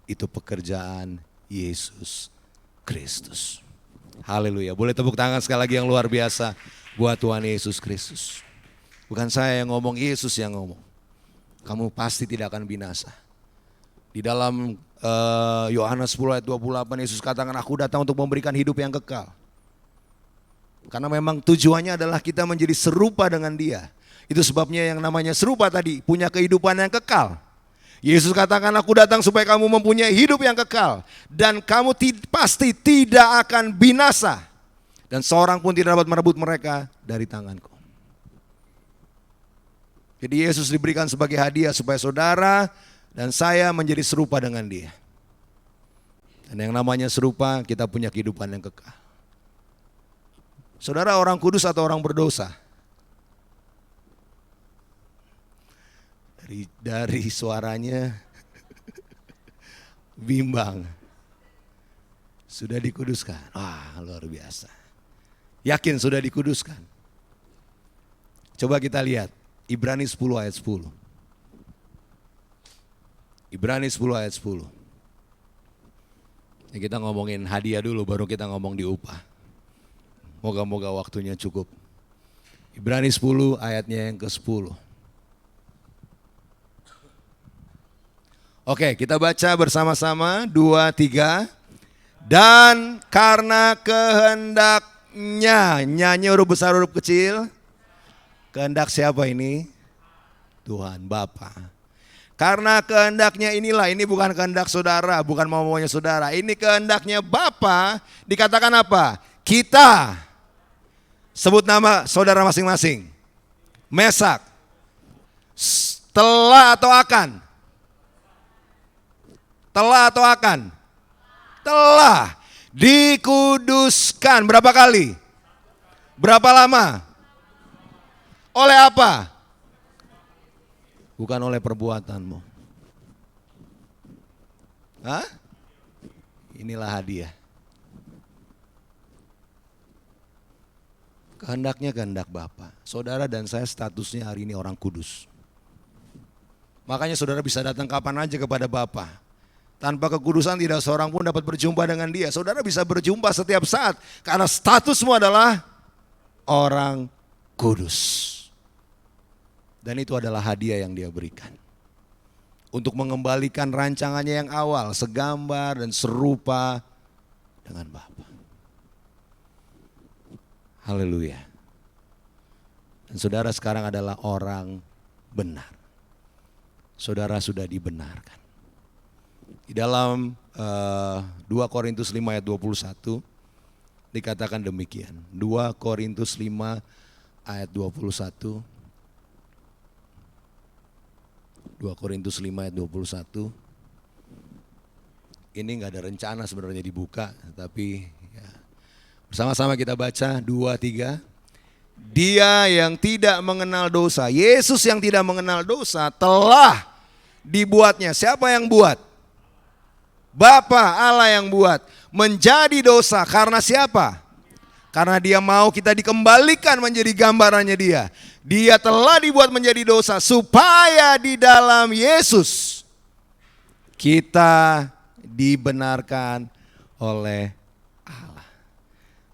itu pekerjaan Yesus Kristus. Haleluya. Boleh tepuk tangan sekali lagi yang luar biasa buat Tuhan Yesus Kristus. Bukan saya yang ngomong, Yesus yang ngomong. Kamu pasti tidak akan binasa. Di dalam Yohanes 10 ayat 28 Yesus katakan, aku datang untuk memberikan hidup yang kekal. Karena memang tujuannya adalah kita menjadi serupa dengan Dia. Itu sebabnya yang namanya serupa tadi, punya kehidupan yang kekal. Yesus katakan, aku datang supaya kamu mempunyai hidup yang kekal. Dan kamu pasti tidak akan binasa. Dan seorang pun tidak dapat merebut mereka dari tanganku. Jadi Yesus diberikan sebagai hadiah supaya saudara dan saya menjadi serupa dengan Dia. Dan yang namanya serupa, kita punya kehidupan yang kekal. Saudara orang kudus atau orang berdosa? Dari suaranya bimbang. Sudah dikuduskan. Wah, luar biasa. Yakin sudah dikuduskan? Coba kita lihat Ibrani 10 ayat 10. Ibrani 10 ayat 10. Ya, kita ngomongin hadiah dulu baru kita ngomong di upah. Moga-moga waktunya cukup. Ibrani 10 ayatnya yang ke-10. Oke, kita baca bersama-sama 2, 3. Dan karena kehendaknya, nyanyi huruf besar huruf kecil. Kehendak siapa ini? Tuhan Bapa. Karena kehendaknya inilah, ini bukan kehendak saudara, bukan maunya saudara. Ini kehendaknya Bapa, dikatakan apa? Kita. Sebut nama saudara masing-masing. Mesak. Telah atau akan? Telah atau akan? Telah dikuduskan. Berapa kali? Berapa lama? Oleh apa? Bukan oleh perbuatanmu. Hah? Inilah hadiah. Kehendaknya kehendak Bapa. Saudara dan saya statusnya hari ini orang kudus. Makanya saudara bisa datang kapan aja kepada Bapa. Tanpa kekudusan tidak seorang pun dapat berjumpa dengan Dia. Saudara bisa berjumpa setiap saat karena statusmu adalah orang kudus. Dan itu adalah hadiah yang Dia berikan. Untuk mengembalikan rancangannya yang awal, segambar dan serupa dengan Bapa. Haleluya. Dan saudara sekarang adalah orang benar. Saudara sudah dibenarkan. Di dalam 2 Korintus 5 ayat 21 dikatakan demikian. 2 Korintus 5 ayat 21. 2 Korintus 5 ayat 21. Ini nggak ada rencana sebenarnya dibuka, tapi ya, bersama-sama kita baca 2, 3. Dia yang tidak mengenal dosa, Yesus yang tidak mengenal dosa telah dibuatnya. Siapa yang buat? Bapa Allah yang buat. Menjadi dosa karena siapa? Karena Dia mau kita dikembalikan menjadi gambarannya Dia. Dia telah dibuat menjadi dosa supaya di dalam Yesus kita dibenarkan oleh Allah.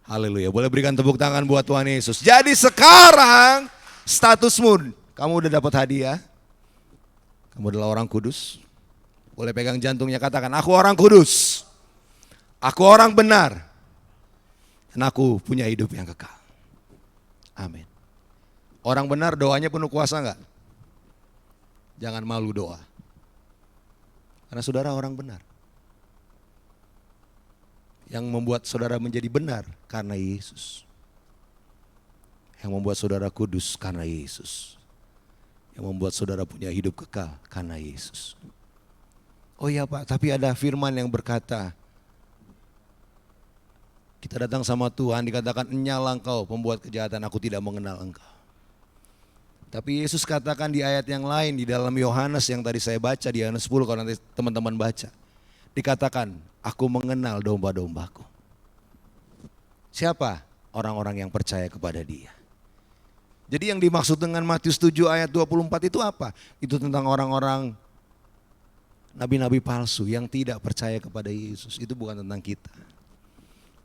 Haleluya. Boleh berikan tepuk tangan buat Tuhan Yesus. Jadi sekarang statusmu, kamu udah dapat hadiah. Kamu adalah orang kudus. Boleh pegang jantungnya, katakan, aku orang kudus. Aku orang benar. Dan aku punya hidup yang kekal. Amin. Orang benar doanya penuh kuasa enggak? Jangan malu doa. Karena saudara orang benar. Yang membuat saudara menjadi benar karena Yesus. Yang membuat saudara kudus karena Yesus. Yang membuat saudara punya hidup kekal karena Yesus. Oh iya Pak, tapi ada firman yang berkata, kita datang sama Tuhan dikatakan, enyalah engkau pembuat kejahatan, aku tidak mengenal engkau. Tapi Yesus katakan di ayat yang lain di dalam Yohanes yang tadi saya baca di Yohanes 10, kalau nanti teman-teman baca. Dikatakan, aku mengenal domba-dombaku. Siapa? Orang-orang yang percaya kepada Dia. Jadi yang dimaksud dengan Matius 7 ayat 24 itu apa? Itu tentang orang-orang nabi-nabi palsu yang tidak percaya kepada Yesus. Itu bukan tentang kita.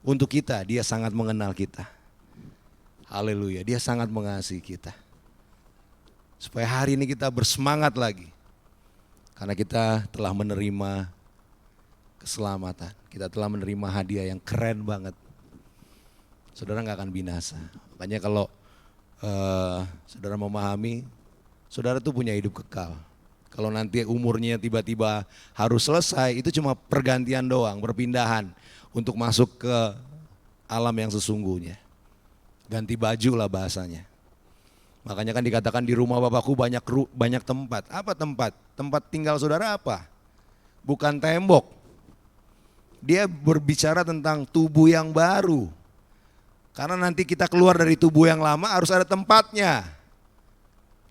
Untuk kita, Dia sangat mengenal kita. Haleluya, Dia sangat mengasihi kita. Supaya hari ini kita bersemangat lagi. Karena kita telah menerima keselamatan. Kita telah menerima hadiah yang keren banget. Saudara gak akan binasa. Makanya kalau saudara memahami, saudara tuh punya hidup kekal. Kalau nanti umurnya tiba-tiba harus selesai, itu cuma pergantian doang, perpindahan untuk masuk ke alam yang sesungguhnya. Ganti baju lah bahasanya. Makanya kan dikatakan di rumah Bapakku banyak tempat. Apa tempat? Tempat tinggal saudara apa? Bukan tembok. Dia berbicara tentang tubuh yang baru. Karena nanti kita keluar dari tubuh yang lama harus ada tempatnya.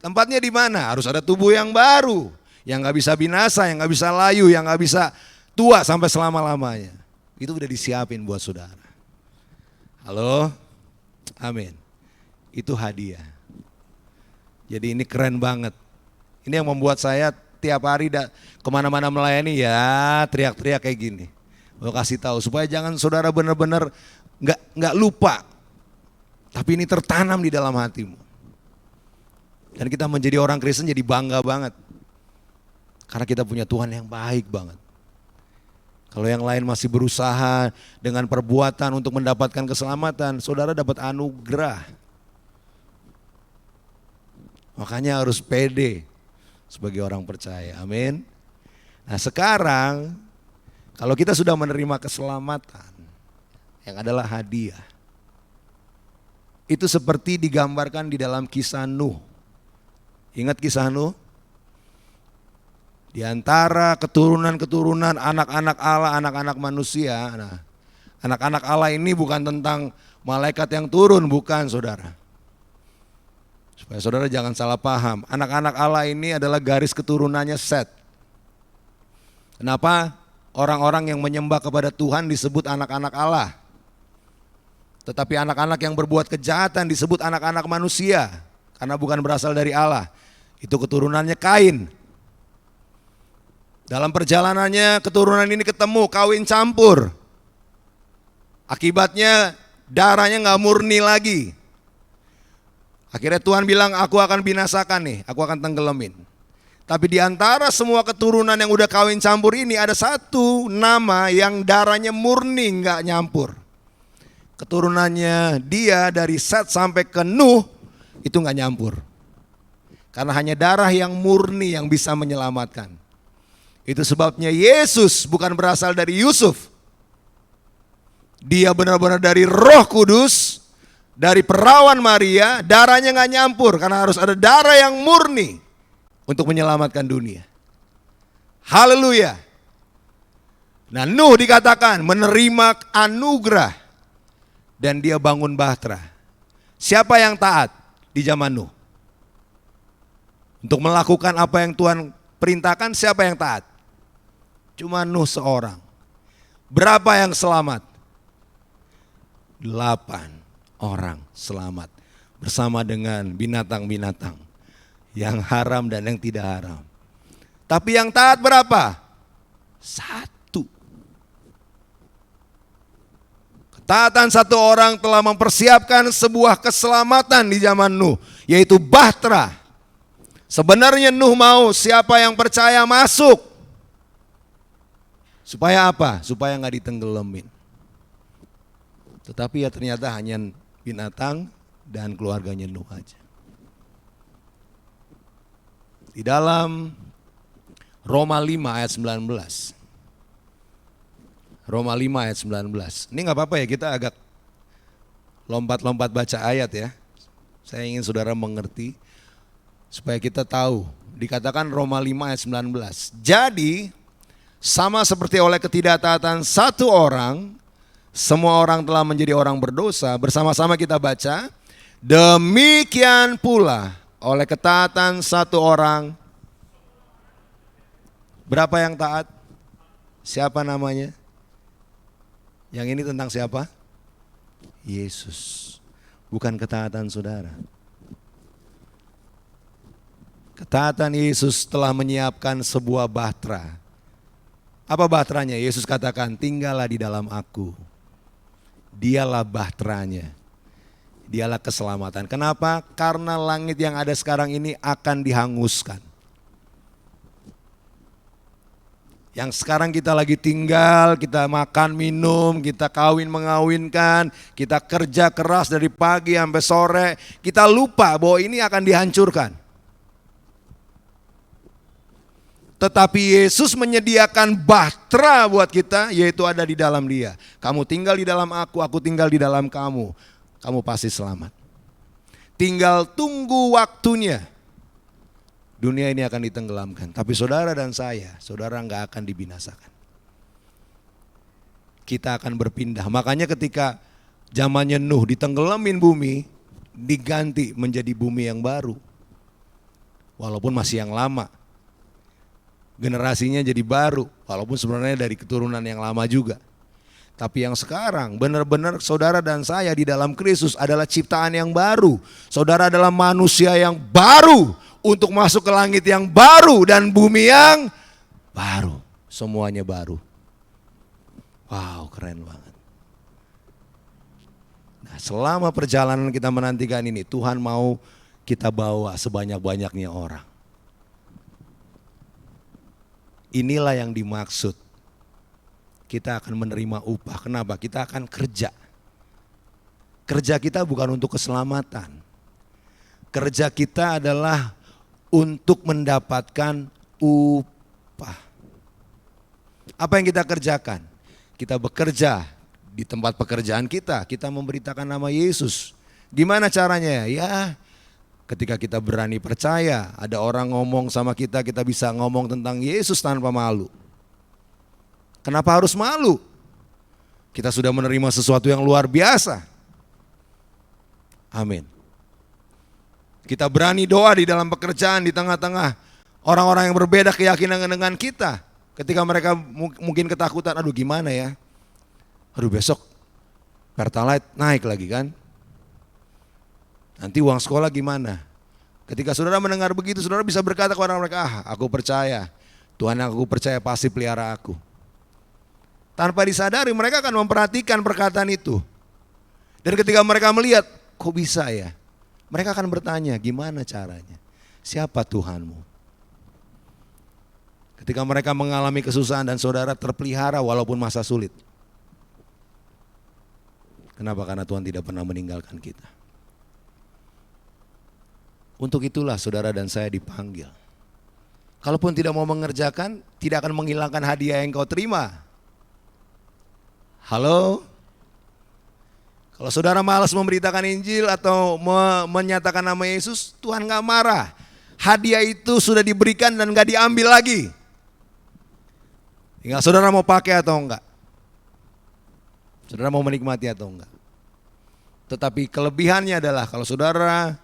Tempatnya di mana? Harus ada tubuh yang baru. Yang gak bisa binasa, yang gak bisa layu, yang gak bisa tua sampai selama-lamanya. Itu udah disiapin buat saudara. Halo? Amin. Itu hadiah. Jadi ini keren banget. Ini yang membuat saya tiap hari kemana-mana melayani ya teriak-teriak kayak gini. Mau kasih tahu supaya jangan saudara benar-benar nggak lupa. Tapi ini tertanam di dalam hatimu. Dan kita menjadi orang Kristen jadi bangga banget. Karena kita punya Tuhan yang baik banget. Kalau yang lain masih berusaha dengan perbuatan untuk mendapatkan keselamatan, saudara dapat anugerah. Makanya harus pede sebagai orang percaya, amin. Nah sekarang kalau kita sudah menerima keselamatan yang adalah hadiah, itu seperti digambarkan di dalam kisah Nuh. Ingat kisah Nuh? Di antara keturunan-keturunan anak-anak Allah, anak-anak manusia. Nah, anak-anak Allah ini bukan tentang malaikat yang turun, bukan saudara. Supaya saudara jangan salah paham. Anak-anak Allah ini adalah garis keturunannya Set. Kenapa orang-orang yang menyembah kepada Tuhan disebut anak-anak Allah? Tetapi anak-anak yang berbuat kejahatan disebut anak-anak manusia. Karena bukan berasal dari Allah. Itu keturunannya Kain. Dalam perjalanannya keturunan ini ketemu, kawin campur. Akibatnya darahnya gak murni lagi. Akhirnya Tuhan bilang, aku akan binasakan nih, aku akan tenggelamin. Tapi di antara semua keturunan yang udah kawin campur ini ada satu nama yang darahnya murni gak nyampur. Keturunannya dia dari Set sampai ke Nuh itu gak nyampur. Karena hanya darah yang murni yang bisa menyelamatkan. Itu sebabnya Yesus bukan berasal dari Yusuf. Dia benar-benar dari Roh Kudus, dari perawan Maria, darahnya gak nyampur karena harus ada darah yang murni untuk menyelamatkan dunia. Haleluya. Nah Nuh dikatakan menerima anugerah dan dia bangun bahtera. Siapa yang taat di zaman Nuh? Untuk melakukan apa yang Tuhan perintahkan, siapa yang taat? Cuma Nuh seorang. Berapa yang selamat? 8 orang selamat bersama dengan binatang-binatang yang haram dan yang tidak haram. Tapi yang taat berapa? 1. Ketaatan satu orang telah mempersiapkan sebuah keselamatan di zaman Nuh, yaitu bahtera. Sebenarnya Nuh mau siapa yang percaya masuk. Supaya apa? Supaya gak ditenggelamin. Tetapi ya ternyata hanya binatang dan keluarganya Nuh aja. Di dalam Roma 5 ayat 19. Roma 5 ayat 19. Ini gak apa-apa ya, kita agak lompat-lompat baca ayat ya. Saya ingin saudara mengerti supaya kita tahu. Dikatakan Roma 5 ayat 19. Jadi sama seperti oleh ketidaktaatan satu orang, semua orang telah menjadi orang berdosa. Bersama-sama kita baca. Demikian pula oleh ketaatan satu orang. Berapa yang taat? Siapa namanya? Yang ini tentang siapa? Yesus. Bukan ketaatan saudara. Ketaatan Yesus telah menyiapkan sebuah bahtera. Apa bahteranya? Yesus katakan, tinggallah di dalam aku. Dialah bahteranya. Dialah keselamatan. Kenapa? Karena langit yang ada sekarang ini akan dihanguskan. Yang sekarang kita lagi tinggal, kita makan, minum, kita kawin mengawinkan, kita kerja keras dari pagi sampai sore, kita lupa bahwa ini akan dihancurkan. Tetapi Yesus menyediakan bahtera buat kita, yaitu ada di dalam Dia. Kamu tinggal di dalam aku tinggal di dalam kamu. Kamu pasti selamat. Tinggal tunggu waktunya. Dunia ini akan ditenggelamkan. Tapi saudara dan saya, saudara nggak akan dibinasakan. Kita akan berpindah. Makanya ketika zamannya Nuh ditenggelamin bumi, diganti menjadi bumi yang baru. Walaupun masih yang lama. Generasinya jadi baru, walaupun sebenarnya dari keturunan yang lama juga. Tapi yang sekarang benar-benar saudara dan saya di dalam Kristus adalah ciptaan yang baru. Saudara adalah manusia yang baru untuk masuk ke langit yang baru dan bumi yang baru. Semuanya baru. Wow, keren banget. Nah, selama perjalanan kita menantikan ini, Tuhan mau kita bawa sebanyak-banyaknya orang. Inilah yang dimaksud. Kita akan menerima upah. Kenapa? Kita akan kerja. Kerja kita bukan untuk keselamatan. Kerja kita adalah untuk mendapatkan upah. Apa yang kita kerjakan? Kita bekerja di tempat pekerjaan kita. Kita memberitakan nama Yesus. Gimana caranya? Ya, ketika kita berani percaya, ada orang ngomong sama kita, kita bisa ngomong tentang Yesus tanpa malu. Kenapa harus malu? Kita sudah menerima sesuatu yang luar biasa. Amin. Kita berani doa di dalam pekerjaan di tengah-tengah orang-orang yang berbeda keyakinan dengan kita. Ketika mereka mungkin ketakutan, aduh gimana ya? Aduh besok Pertalite naik lagi kan? Nanti uang sekolah gimana? Ketika saudara mendengar begitu, saudara bisa berkata kepada mereka, aku percaya, Tuhan yang aku percaya pasti pelihara aku. Tanpa disadari mereka akan memperhatikan perkataan itu. Dan ketika mereka melihat, kok bisa ya? Mereka akan bertanya, gimana caranya? Siapa Tuhanmu? Ketika mereka mengalami kesusahan dan saudara terpelihara walaupun masa sulit. Kenapa? Karena Tuhan tidak pernah meninggalkan kita. Untuk itulah saudara dan saya dipanggil. Kalaupun tidak mau mengerjakan, tidak akan menghilangkan hadiah yang kau terima. Halo? Kalau saudara malas memberitakan Injil atau menyatakan nama Yesus, Tuhan gak marah. Hadiah itu sudah diberikan dan gak diambil lagi. Tinggal saudara mau pakai atau enggak. Saudara mau menikmati atau enggak. Tetapi kelebihannya adalah kalau saudara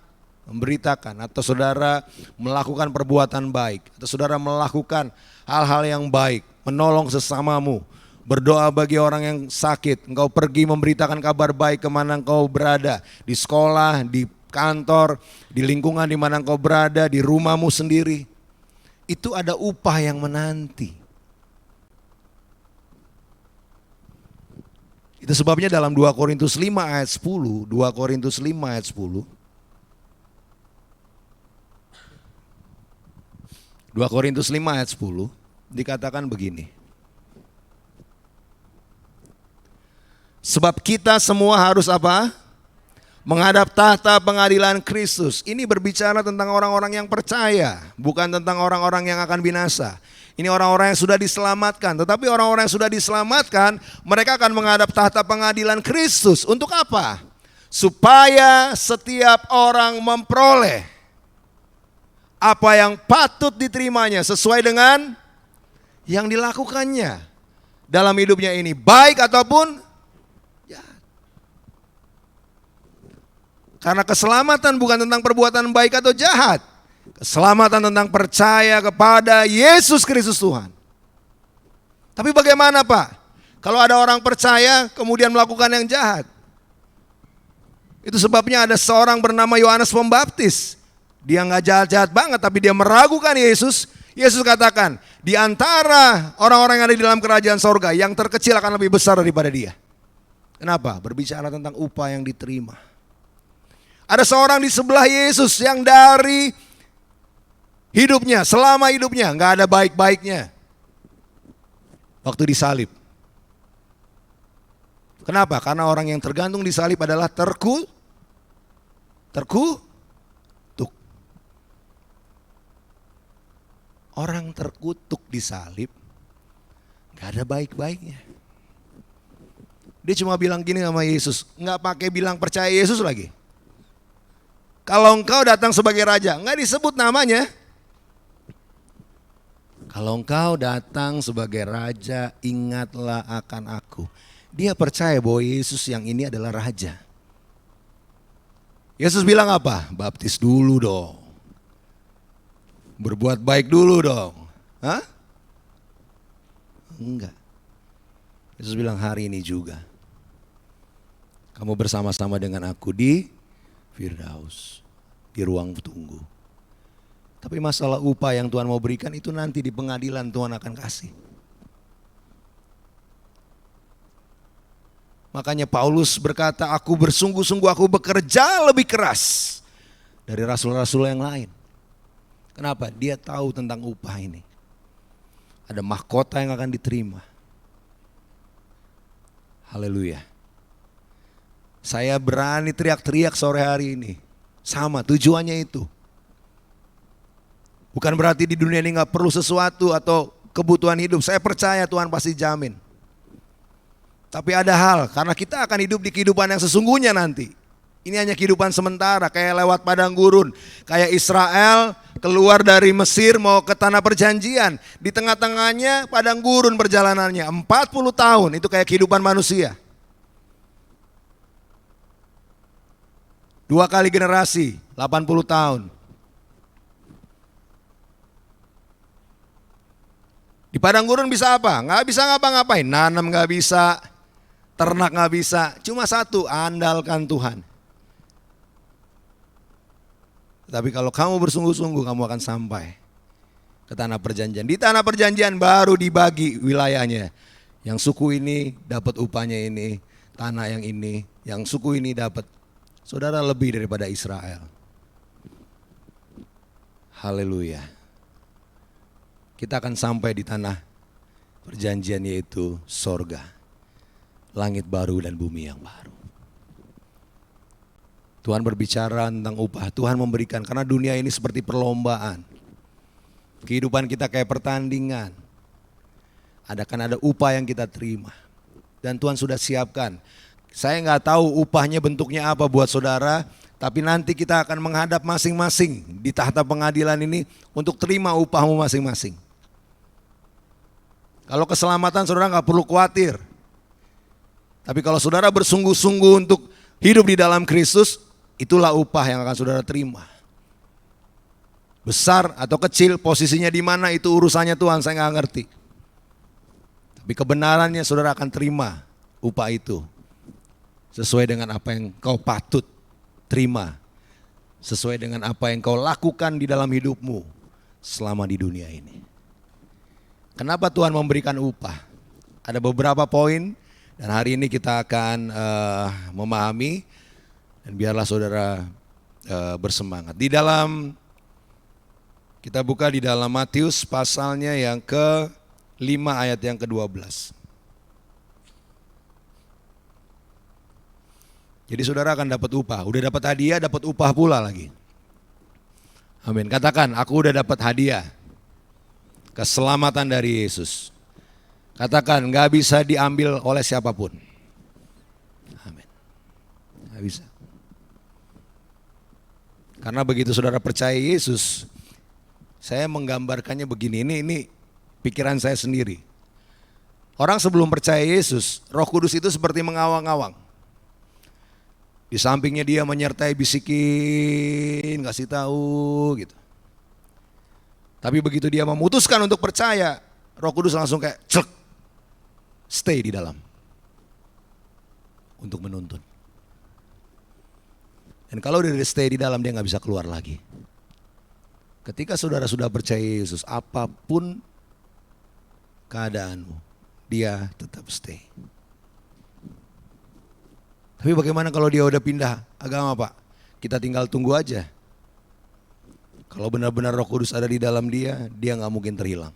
memberitakan atau saudara melakukan perbuatan baik, atau saudara melakukan hal-hal yang baik, menolong sesamamu, berdoa bagi orang yang sakit, engkau pergi memberitakan kabar baik kemana engkau berada, di sekolah, di kantor, di lingkungan di mana engkau berada, di rumahmu sendiri, itu ada upah yang menanti. Itu sebabnya dalam 2 Korintus 5 ayat 10, 2 Korintus 5 ayat 10, 2 Korintus 5 ayat 10 dikatakan begini. Sebab kita semua harus apa? Menghadap tahta pengadilan Kristus. Ini berbicara tentang orang-orang yang percaya, bukan tentang orang-orang yang akan binasa. Ini orang-orang yang sudah diselamatkan. Tetapi orang-orang yang sudah diselamatkan, mereka akan menghadap tahta pengadilan Kristus. Untuk apa? Supaya setiap orang memperoleh apa yang patut diterimanya sesuai dengan yang dilakukannya dalam hidupnya ini, baik ataupun jahat. Karena keselamatan bukan tentang perbuatan baik atau jahat. Keselamatan tentang percaya kepada Yesus Kristus Tuhan. Tapi bagaimana Pak? Kalau ada orang percaya kemudian melakukan yang jahat. Itu sebabnya ada seorang bernama Yohanes Pembaptis. Dia nggak jahat-jahat banget tapi dia meragukan Yesus. Yesus katakan, di antara orang-orang yang ada di dalam kerajaan sorga, yang terkecil akan lebih besar daripada dia. Kenapa? Berbicara tentang upah yang diterima. Ada seorang di sebelah Yesus yang dari hidupnya, selama hidupnya nggak ada baik-baiknya. Waktu disalib. Kenapa? Karena orang yang tergantung disalib adalah terkutuk. Orang terkutuk disalib nggak ada baik-baiknya. Dia cuma bilang gini sama Yesus, nggak pakai bilang percaya Yesus lagi. Kalau engkau datang sebagai raja, nggak disebut namanya. Kalau engkau datang sebagai raja, ingatlah akan aku. Dia percaya bahwa Yesus yang ini adalah raja. Yesus bilang apa? Baptis dulu dong. Berbuat baik dulu dong. Hah? Enggak. Yesus bilang hari ini juga. Kamu bersama-sama dengan aku di Firdaus, di ruang tunggu. Tapi masalah upah yang Tuhan mau berikan itu nanti di pengadilan Tuhan akan kasih. Makanya Paulus berkata, aku bersungguh-sungguh, aku bekerja lebih keras dari rasul-rasul yang lain. Kenapa? Dia tahu tentang upah ini. Ada mahkota yang akan diterima. Haleluya. Saya berani teriak-teriak sore hari ini. Sama tujuannya itu. Bukan berarti di dunia ini gak perlu sesuatu atau kebutuhan hidup. Saya percaya Tuhan pasti jamin. Tapi ada hal, karena kita akan hidup di kehidupan yang sesungguhnya nanti. Ini hanya kehidupan sementara, kayak lewat padang gurun. Kayak Israel keluar dari Mesir mau ke tanah perjanjian. Di tengah-tengahnya padang gurun perjalanannya. 40 tahun, itu kayak kehidupan manusia. 2 kali generasi, 80 tahun. Di padang gurun bisa apa? Nggak bisa ngapa-ngapain, nanam nggak bisa, ternak nggak bisa. Cuma satu, andalkan Tuhan. Tapi kalau kamu bersungguh-sungguh, kamu akan sampai ke tanah perjanjian. Di tanah perjanjian baru dibagi wilayahnya. Yang suku ini dapat upahnya ini, tanah yang ini, yang suku ini dapat. Saudara lebih daripada Israel. Haleluya. Kita akan sampai di tanah perjanjian yaitu sorga. Langit baru dan bumi yang baru. Tuhan berbicara tentang upah. Tuhan memberikan karena dunia ini seperti perlombaan. Kehidupan kita kayak pertandingan. Ada upah yang kita terima. Dan Tuhan sudah siapkan. Saya nggak tahu upahnya bentuknya apa buat saudara, tapi nanti kita akan menghadap masing-masing di tahta pengadilan ini untuk terima upahmu masing-masing. Kalau keselamatan saudara nggak perlu khawatir. Tapi kalau saudara bersungguh-sungguh untuk hidup di dalam Kristus, itulah upah yang akan saudara terima. Besar atau kecil, posisinya di mana itu urusannya Tuhan, saya nggak ngerti. Tapi kebenarannya saudara akan terima upah itu. Sesuai dengan apa yang kau patut terima. Sesuai dengan apa yang kau lakukan di dalam hidupmu selama di dunia ini. Kenapa Tuhan memberikan upah? Ada beberapa poin dan hari ini kita akan memahami. Dan biarlah saudara bersemangat. Di dalam, kita buka di dalam Matius pasalnya yang ke-5 ayat yang ke-12. Jadi saudara akan dapat upah. Udah dapat hadiah, dapat upah pula lagi. Amin. Katakan, aku udah dapat hadiah. Keselamatan dari Yesus. Katakan, gak bisa diambil oleh siapapun. Amin. Gak bisa. Karena begitu saudara percaya Yesus, saya menggambarkannya begini, ini pikiran saya sendiri. Orang sebelum percaya Yesus, Roh Kudus itu seperti mengawang-awang. Di sampingnya dia menyertai, bisikin, kasih tahu gitu. Tapi begitu dia memutuskan untuk percaya, Roh Kudus langsung kayak cek, stay di dalam untuk menuntun. Dan kalau dia stay di dalam, dia nggak bisa keluar lagi. Ketika saudara sudah percaya Yesus, apapun keadaanmu, dia tetap stay. Tapi bagaimana kalau dia udah pindah agama, Pak? Kita tinggal tunggu aja. Kalau benar-benar Roh Kudus ada di dalam dia nggak mungkin terhilang.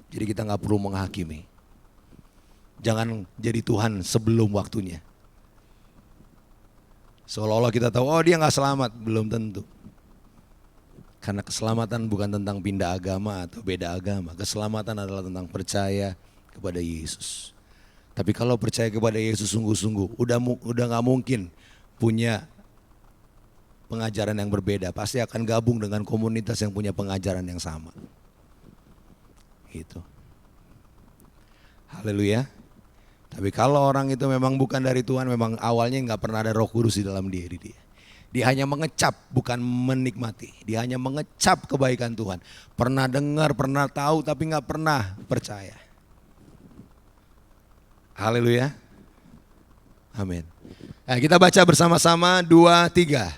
Jadi kita nggak perlu menghakimi. Jangan jadi Tuhan sebelum waktunya. Seolah-olah kita tahu, oh dia nggak selamat, belum tentu. Karena keselamatan bukan tentang pindah agama atau beda agama. Keselamatan adalah tentang percaya kepada Yesus. Tapi kalau percaya kepada Yesus sungguh-sungguh, udah nggak mungkin punya pengajaran yang berbeda. Pasti akan gabung dengan komunitas yang punya pengajaran yang sama. Gitu. Haleluya. Tapi kalau orang itu memang bukan dari Tuhan, memang awalnya nggak pernah ada Roh Kudus di dalam diri dia. Dia hanya mengecap, bukan menikmati. Dia hanya mengecap kebaikan Tuhan. Pernah dengar, pernah tahu, tapi nggak pernah percaya. Haleluya. Amin. Nah, kita baca bersama-sama 2, 3.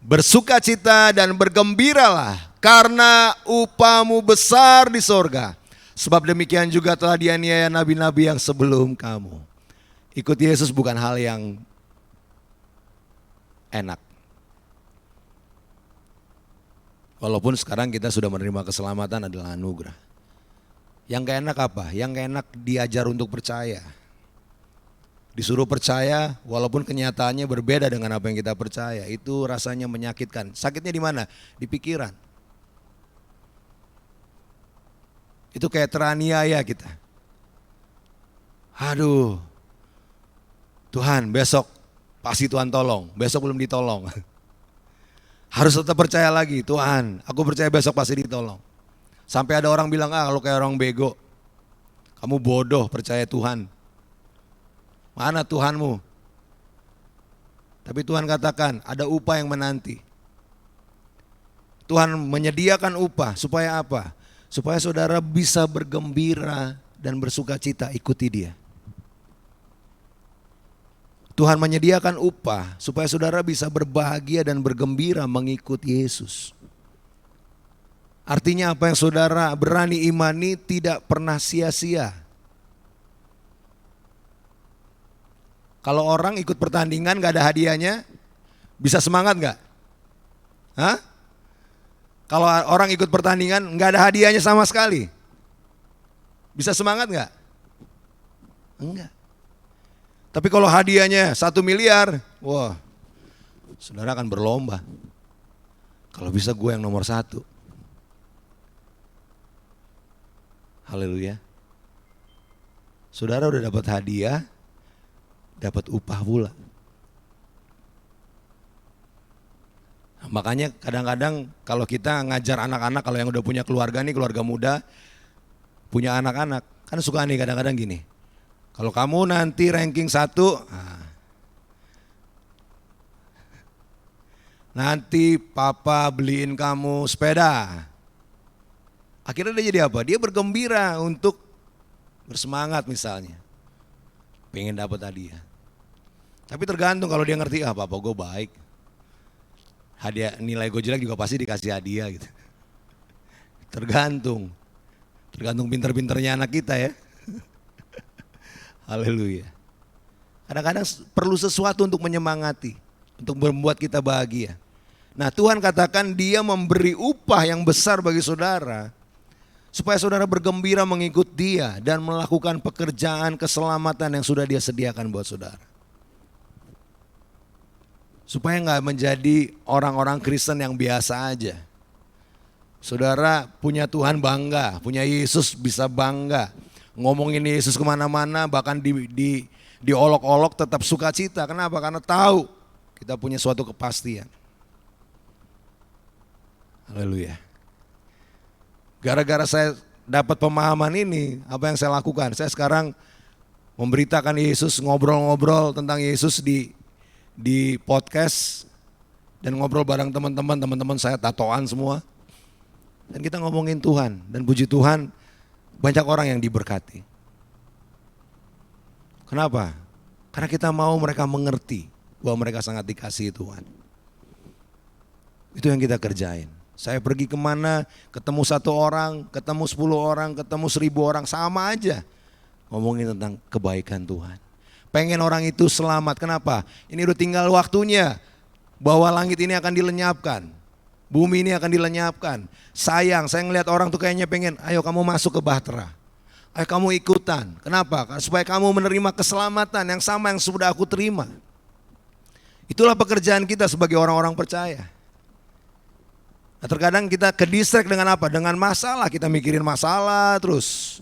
Bersukacita dan bergembiralah karena upahmu besar di sorga. Sebab demikian juga telah dianiaya nabi-nabi yang sebelum kamu. Ikut Yesus bukan hal yang enak. Walaupun sekarang kita sudah menerima keselamatan adalah anugerah. Yang gak enak apa? Yang gak enak diajar untuk percaya. Disuruh percaya walaupun kenyataannya berbeda dengan apa yang kita percaya. Itu rasanya menyakitkan. Sakitnya di mana? Di pikiran. Itu kayak teraniaya kita. Aduh, Tuhan besok pasti Tuhan tolong. Besok belum ditolong. Harus tetap percaya lagi. Tuhan, aku percaya besok pasti ditolong. Sampai ada orang bilang, kalau kayak orang bego, kamu bodoh percaya Tuhan. Mana Tuhanmu? Tapi Tuhan katakan ada upah yang menanti. Tuhan menyediakan upah supaya apa? Supaya saudara bisa bergembira dan bersukacita ikuti dia. Tuhan menyediakan upah supaya saudara bisa berbahagia dan bergembira mengikuti Yesus. Artinya apa yang saudara berani imani tidak pernah sia-sia. Kalau orang ikut pertandingan gak ada hadiahnya, bisa semangat gak? Hah? Kalau orang ikut pertandingan gak ada hadiahnya sama sekali, bisa semangat gak? Enggak. Tapi kalau hadiahnya 1 miliar, wah, saudara akan berlomba. Kalau bisa gue yang nomor 1. Haleluya. Saudara udah dapat hadiah, dapat upah pula. Nah, makanya kadang-kadang kalau kita ngajar anak-anak, kalau yang udah punya keluarga nih, keluarga muda, punya anak-anak, kan suka nih kadang-kadang gini. Kalau kamu nanti ranking 1, nanti papa beliin kamu sepeda. Akhirnya dia jadi apa? Dia bergembira untuk bersemangat misalnya. Pengen dapat hadiah. Tapi tergantung kalau dia ngerti, papa gue baik. Hadiah nilai gue jelek juga pasti dikasih hadiah gitu. Tergantung pinter-pinternya anak kita ya. Haleluya. Kadang-kadang perlu sesuatu untuk menyemangati, untuk membuat kita bahagia. Nah, Tuhan katakan dia memberi upah yang besar bagi saudara, supaya saudara bergembira mengikut dia dan melakukan pekerjaan keselamatan yang sudah dia sediakan buat saudara. Supaya gak menjadi orang-orang Kristen yang biasa aja. Saudara punya Tuhan bangga, punya Yesus bisa bangga. Ngomongin Yesus kemana-mana, bahkan diolok-olok tetap sukacita. Kenapa? Karena tahu kita punya suatu kepastian. Haleluya. Gara-gara saya dapat pemahaman ini, apa yang saya lakukan? Saya sekarang memberitakan Yesus, ngobrol-ngobrol tentang Yesus di di podcast dan ngobrol bareng teman-teman saya tatoan semua. Dan kita ngomongin Tuhan, dan puji Tuhan banyak orang yang diberkati. Kenapa? Karena kita mau mereka mengerti bahwa mereka sangat dikasihi Tuhan. Itu yang kita kerjain. Saya pergi kemana, ketemu 1 orang, ketemu 10 orang, ketemu 1000 orang, sama aja. Ngomongin tentang kebaikan Tuhan. Pengen orang itu selamat, kenapa? Ini udah tinggal waktunya bahwa langit ini akan dilenyapkan. Bumi ini akan dilenyapkan. Sayang, saya ngelihat orang tuh kayaknya pengen, ayo kamu masuk ke Bahtera. Ayo kamu ikutan. Kenapa? Supaya kamu menerima keselamatan yang sama yang sudah aku terima. Itulah pekerjaan kita sebagai orang-orang percaya. Nah, terkadang kita ke-distract dengan apa? Dengan masalah, kita mikirin masalah terus.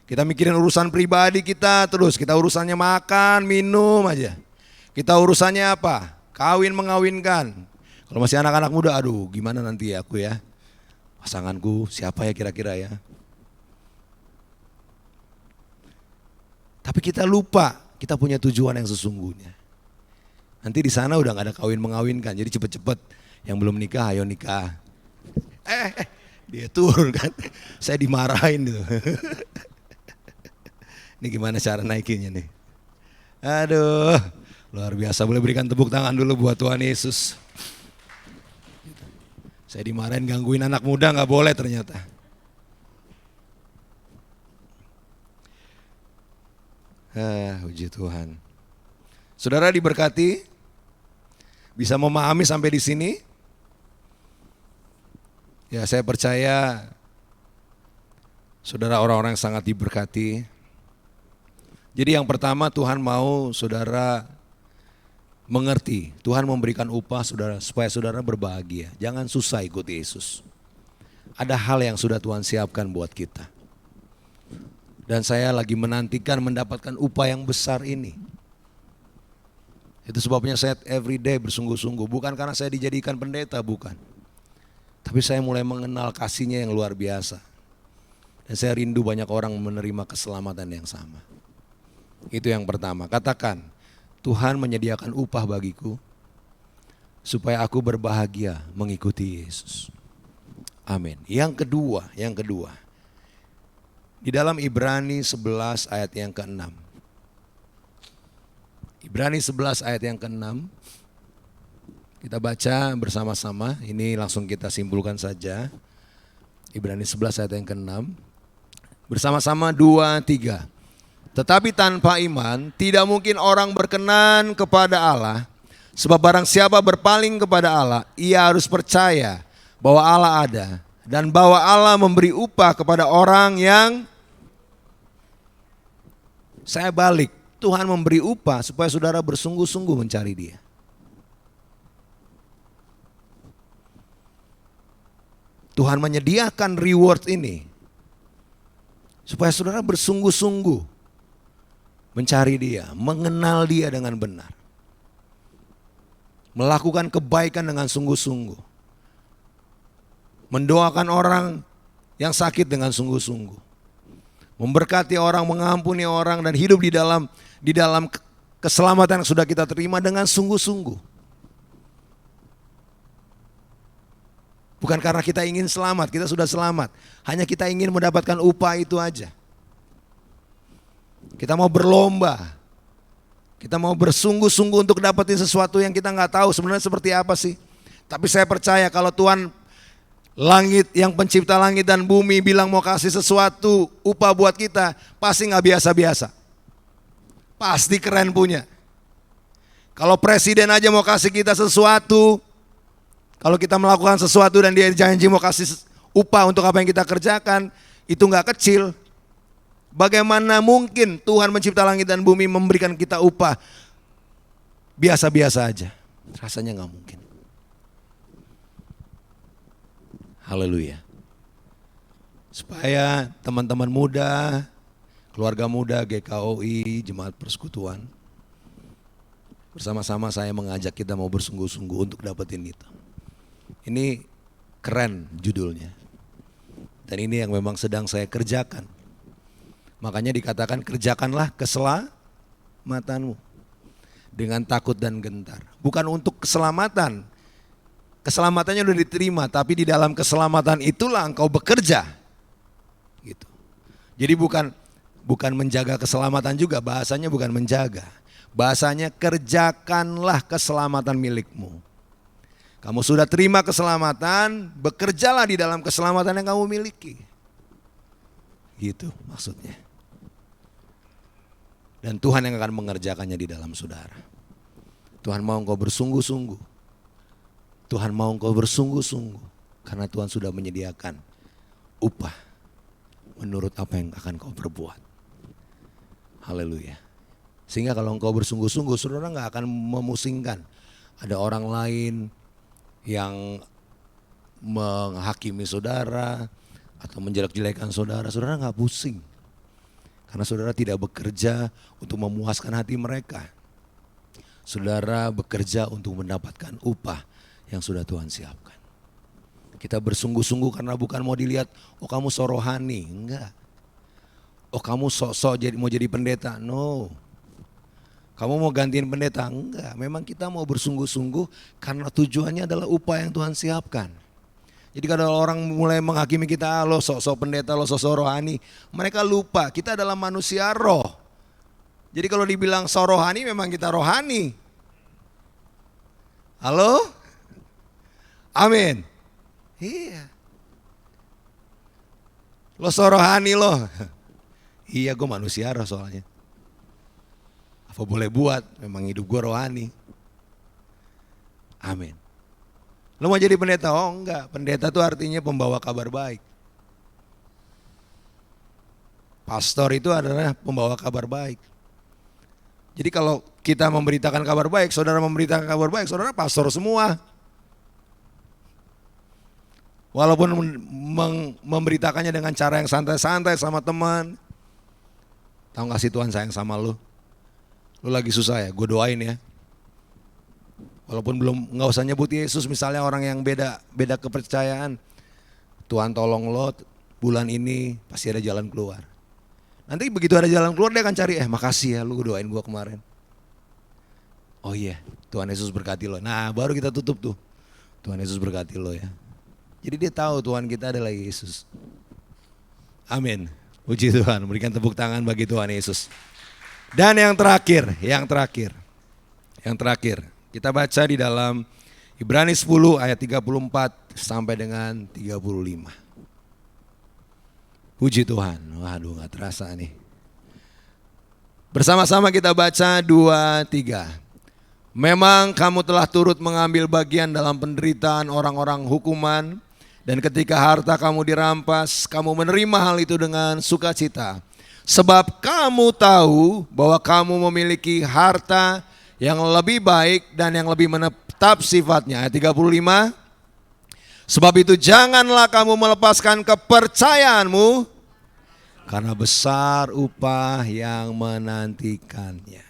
Kita mikirin urusan pribadi kita terus, kita urusannya makan, minum aja. Kita urusannya apa? Kawin mengawinkan. Kalau masih anak-anak muda, aduh gimana nanti ya aku ya? Pasanganku siapa ya kira-kira ya? Tapi kita lupa, kita punya tujuan yang sesungguhnya. Nanti di sana udah gak ada kawin mengawinkan, jadi cepet-cepet yang belum nikah, ayo nikah. Dia turun kan, saya dimarahin gitu. Ini gimana cara naikinnya nih? Aduh, luar biasa. Boleh berikan tepuk tangan dulu buat Tuhan Yesus. Saya dimarahin gangguin anak muda gak boleh ternyata. Puji Tuhan. Saudara diberkati, bisa memahami sampai di sini. Ya, saya percaya saudara orang-orang yang sangat diberkati. Jadi yang pertama Tuhan mau saudara mengerti. Tuhan memberikan upah saudara supaya saudara berbahagia. Jangan susah ikut Yesus. Ada hal yang sudah Tuhan siapkan buat kita. Dan saya lagi menantikan mendapatkan upah yang besar ini. Itu sebabnya saya every day bersungguh-sungguh. Bukan karena saya dijadikan pendeta, bukan. Tapi saya mulai mengenal kasih-Nya yang luar biasa. Dan saya rindu banyak orang menerima keselamatan yang sama. Itu yang pertama. Katakan, Tuhan menyediakan upah bagiku supaya aku berbahagia mengikuti Yesus. Amin. Yang kedua. Di dalam Ibrani 11 ayat yang ke-6. Ibrani 11 ayat yang ke-6. Kita baca bersama-sama, ini langsung kita simpulkan saja. Ibrani 11 ayat yang ke-6. Bersama-sama 2, 3. Tetapi tanpa iman tidak mungkin orang berkenan kepada Allah. Sebab barang siapa berpaling kepada Allah, ia harus percaya bahwa Allah ada. Dan bahwa Allah memberi upah kepada orang yang... Saya balik, Tuhan memberi upah supaya saudara bersungguh-sungguh mencari Dia. Tuhan menyediakan reward ini supaya saudara bersungguh-sungguh mencari Dia, mengenal Dia dengan benar. Melakukan kebaikan dengan sungguh-sungguh. Mendoakan orang yang sakit dengan sungguh-sungguh. Memberkati orang, mengampuni orang dan hidup di dalam keselamatan yang sudah kita terima dengan sungguh-sungguh. Bukan karena kita ingin selamat, kita sudah selamat. Hanya kita ingin mendapatkan upah itu aja. Kita mau berlomba. Kita mau bersungguh-sungguh untuk dapetin sesuatu yang kita nggak tahu sebenarnya seperti apa sih. Tapi saya percaya kalau Tuhan langit yang pencipta langit dan bumi bilang mau kasih sesuatu upah buat kita, pasti nggak biasa-biasa. Pasti keren punya. Kalau presiden aja mau kasih kita sesuatu, kalau kita melakukan sesuatu dan dia janji mau kasih upah untuk apa yang kita kerjakan, itu nggak kecil. Bagaimana mungkin Tuhan mencipta langit dan bumi memberikan kita upah biasa-biasa aja? Rasanya nggak mungkin. Haleluya. Supaya teman-teman muda, keluarga muda, GKOI, Jemaat Persekutuan, bersama-sama saya mengajak kita mau bersungguh-sungguh untuk dapetin itu. Ini keren judulnya. Dan ini yang memang sedang saya kerjakan. Makanya dikatakan kerjakanlah keselamatanmu. dengan takut dan gentar. Bukan untuk keselamatan. Keselamatannya sudah diterima, tapi di dalam keselamatan itulah engkau bekerja. Gitu. Jadi bukan menjaga keselamatan juga, bahasanya bukan menjaga. Bahasanya kerjakanlah keselamatan milikmu. Kamu sudah terima keselamatan, bekerjalah di dalam keselamatan yang kamu miliki. Gitu maksudnya. Dan Tuhan yang akan mengerjakannya di dalam saudara. Tuhan mau engkau bersungguh-sungguh. Tuhan mau engkau bersungguh-sungguh. Karena Tuhan sudah menyediakan upah menurut apa yang akan kau perbuat. Haleluya. Sehingga kalau engkau bersungguh-sungguh, saudara gak akan memusingkan. Ada orang lain yang menghakimi saudara atau menjelek-jelekan saudara, saudara gak pusing. Karena saudara tidak bekerja untuk memuaskan hati mereka. Saudara bekerja untuk mendapatkan upah yang sudah Tuhan siapkan. Kita bersungguh-sungguh karena bukan mau dilihat, oh kamu so rohani, enggak. Oh kamu sok-sok mau jadi pendeta, no. Kamu mau gantiin pendeta, enggak. Memang kita mau bersungguh-sungguh karena tujuannya adalah upah yang Tuhan siapkan. Jadi kalau orang mulai menghakimi kita, lo sok-sok pendeta, lo sok-sok rohani, mereka lupa kita adalah manusia roh. Jadi kalau dibilang sok rohani, memang kita rohani. Halo? Amin. Iya. Lo sok rohani lo. Iya, gue manusia roh soalnya. Apa boleh buat, memang hidup gue rohani. Amin. Lo mau jadi pendeta? Oh enggak, pendeta itu artinya pembawa kabar baik. Pastor itu adalah pembawa kabar baik. Jadi kalau kita memberitakan kabar baik, saudara memberitakan kabar baik, saudara pastor semua. Walaupun memberitakannya dengan cara yang santai-santai sama teman. Tahu gak sih Tuhan sayang sama lo? Lo lagi susah ya, gue doain ya. Walaupun nggak usah nyebut Yesus, misalnya orang yang beda kepercayaan, Tuhan tolong lo bulan ini pasti ada jalan keluar. Nanti begitu ada jalan keluar dia akan cari, makasih ya lu doain gua kemarin. Oh iya, Tuhan Yesus berkati lo. Nah baru kita tutup tuh, Tuhan Yesus berkati lo ya. Jadi dia tahu Tuhan kita adalah Yesus. Amin. Puji Tuhan, berikan tepuk tangan bagi Tuhan Yesus. Dan yang terakhir. Kita baca di dalam Ibrani 10 ayat 34 sampai dengan 35. Puji Tuhan. Waduh gak terasa nih. Bersama-sama kita baca 2, 3. Memang kamu telah turut mengambil bagian dalam penderitaan orang-orang hukuman. Dan ketika harta kamu dirampas, kamu menerima hal itu dengan sukacita. Sebab kamu tahu bahwa kamu memiliki harta yang lebih baik dan yang lebih menetap sifatnya. Ayat 35. Sebab itu janganlah kamu melepaskan kepercayaanmu, karena besar upah yang menantikannya.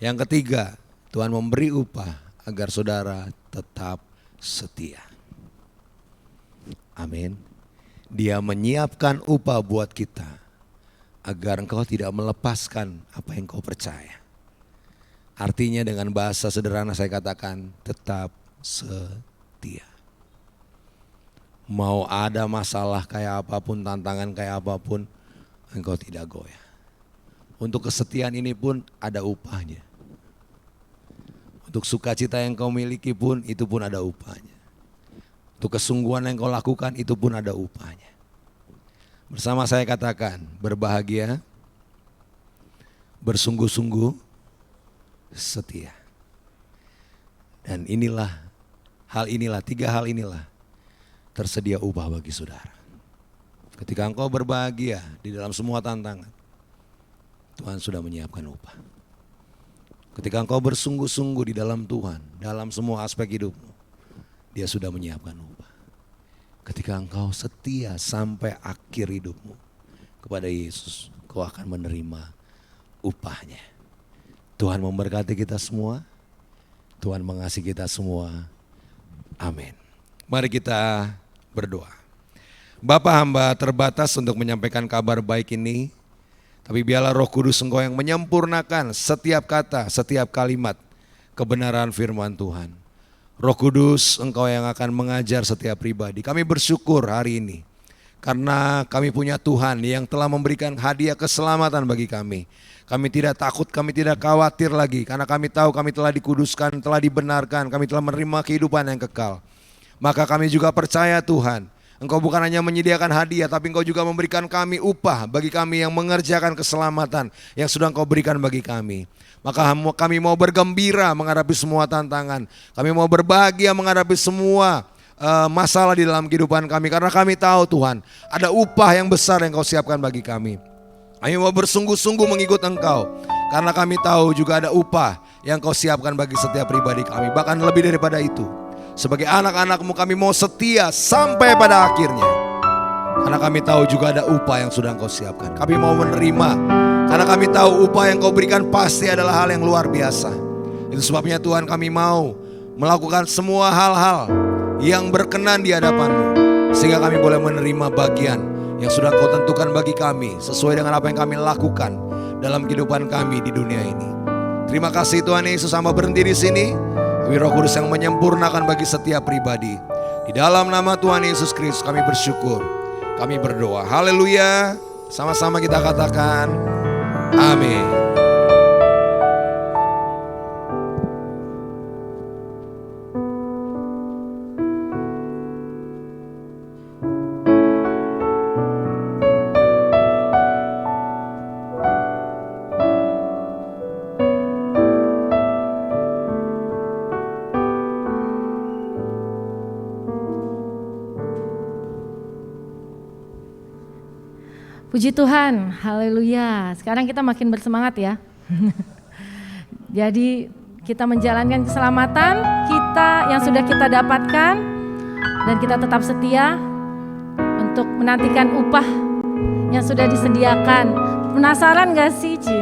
Yang ketiga, Tuhan memberi upah agar saudara tetap setia. Amin. Dia menyiapkan upah buat kita agar engkau tidak melepaskan apa yang kau percaya. Artinya dengan bahasa sederhana saya katakan tetap setia. Mau ada masalah kayak apapun, tantangan kayak apapun, engkau tidak goyah. Untuk kesetiaan ini pun ada upahnya. Untuk sukacita yang kau miliki pun itu pun ada upahnya. Untuk kesungguhan yang kau lakukan itu pun ada upahnya. Bersama saya katakan berbahagia, bersungguh-sungguh, setia. Dan tiga hal inilah tersedia upah bagi saudara. Ketika engkau berbahagia di dalam semua tantangan, Tuhan sudah menyiapkan upah. Ketika engkau bersungguh-sungguh di dalam Tuhan, dalam semua aspek hidupmu, Dia sudah menyiapkan upah. Ketika engkau setia sampai akhir hidupmu kepada Yesus, kau akan menerima upahnya. Tuhan memberkati kita semua. Tuhan mengasihi kita semua. Amin. Mari kita berdoa. Bapa, hamba terbatas untuk menyampaikan kabar baik ini. Tapi biarlah Roh Kudus Engkau yang menyempurnakan setiap kata, setiap kalimat kebenaran firman Tuhan. Roh Kudus, Engkau yang akan mengajar setiap pribadi. Kami bersyukur hari ini karena kami punya Tuhan yang telah memberikan hadiah keselamatan bagi kami. Kami tidak takut, kami tidak khawatir lagi karena kami tahu kami telah dikuduskan, telah dibenarkan, kami telah menerima kehidupan yang kekal. Maka kami juga percaya Tuhan, Engkau bukan hanya menyediakan hadiah, tapi Engkau juga memberikan kami upah bagi kami yang mengerjakan keselamatan yang sudah Engkau berikan bagi kami. Maka kami mau bergembira menghadapi semua tantangan. Kami mau berbahagia menghadapi semua masalah di dalam kehidupan kami. Karena kami tahu Tuhan, ada upah yang besar yang Kau siapkan bagi kami. Kami mau bersungguh-sungguh mengikut Engkau. Karena kami tahu juga ada upah yang Kau siapkan bagi setiap pribadi kami. Bahkan lebih daripada itu. Sebagai anak-anak-Mu kami mau setia sampai pada akhirnya. Karena kami tahu juga ada upah yang sudah Engkau siapkan. Kami mau menerima. Karena kami tahu upah yang Kau berikan pasti adalah hal yang luar biasa. Itu sebabnya Tuhan kami mau melakukan semua hal-hal yang berkenan di hadapan-Mu. Sehingga kami boleh menerima bagian yang sudah Kau tentukan bagi kami. Sesuai dengan apa yang kami lakukan dalam kehidupan kami di dunia ini. Terima kasih Tuhan Yesus, sama berhenti di sini. Kami Roh Kudus yang menyempurnakan bagi setiap pribadi. Di dalam nama Tuhan Yesus Kristus kami bersyukur. Kami berdoa. Haleluya. Sama-sama kita katakan amin. Puji Tuhan, haleluya. Sekarang kita makin bersemangat ya. Jadi kita menjalankan keselamatan kita yang sudah kita dapatkan. Dan kita tetap setia untuk menantikan upah yang sudah disediakan. Penasaran gak sih Ci?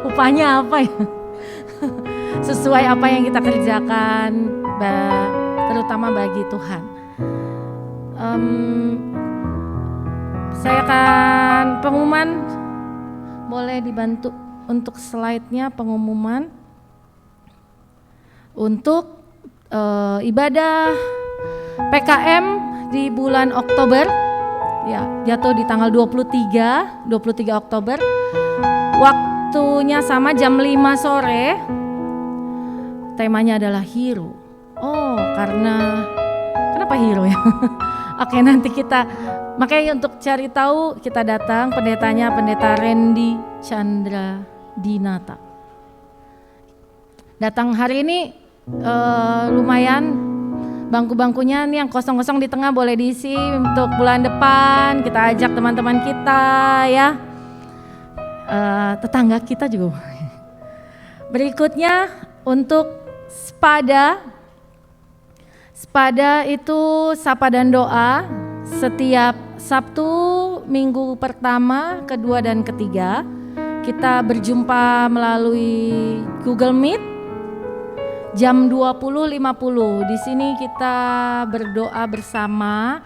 Upahnya apa ya? Sesuai apa yang kita kerjakan, terutama bagi Tuhan. Saya akan pengumuman, boleh dibantu untuk slide-nya pengumuman untuk ibadah PKM di bulan Oktober, ya jatuh di tanggal 23 Oktober, waktunya sama jam 5 sore, temanya adalah hero. Oh, kenapa hero ya? Oke, nanti kita, makanya untuk cari tahu kita datang, pendetanya Pendeta Randy Chandra Dinata. Datang hari ini lumayan, bangku-bangkunya nih yang kosong-kosong di tengah boleh diisi untuk bulan depan. Kita ajak teman-teman kita ya, tetangga kita juga. Berikutnya untuk Spada itu sapa dan doa setiap Sabtu, minggu pertama, kedua dan ketiga. Kita berjumpa melalui Google Meet jam 20.50. Di sini kita berdoa bersama.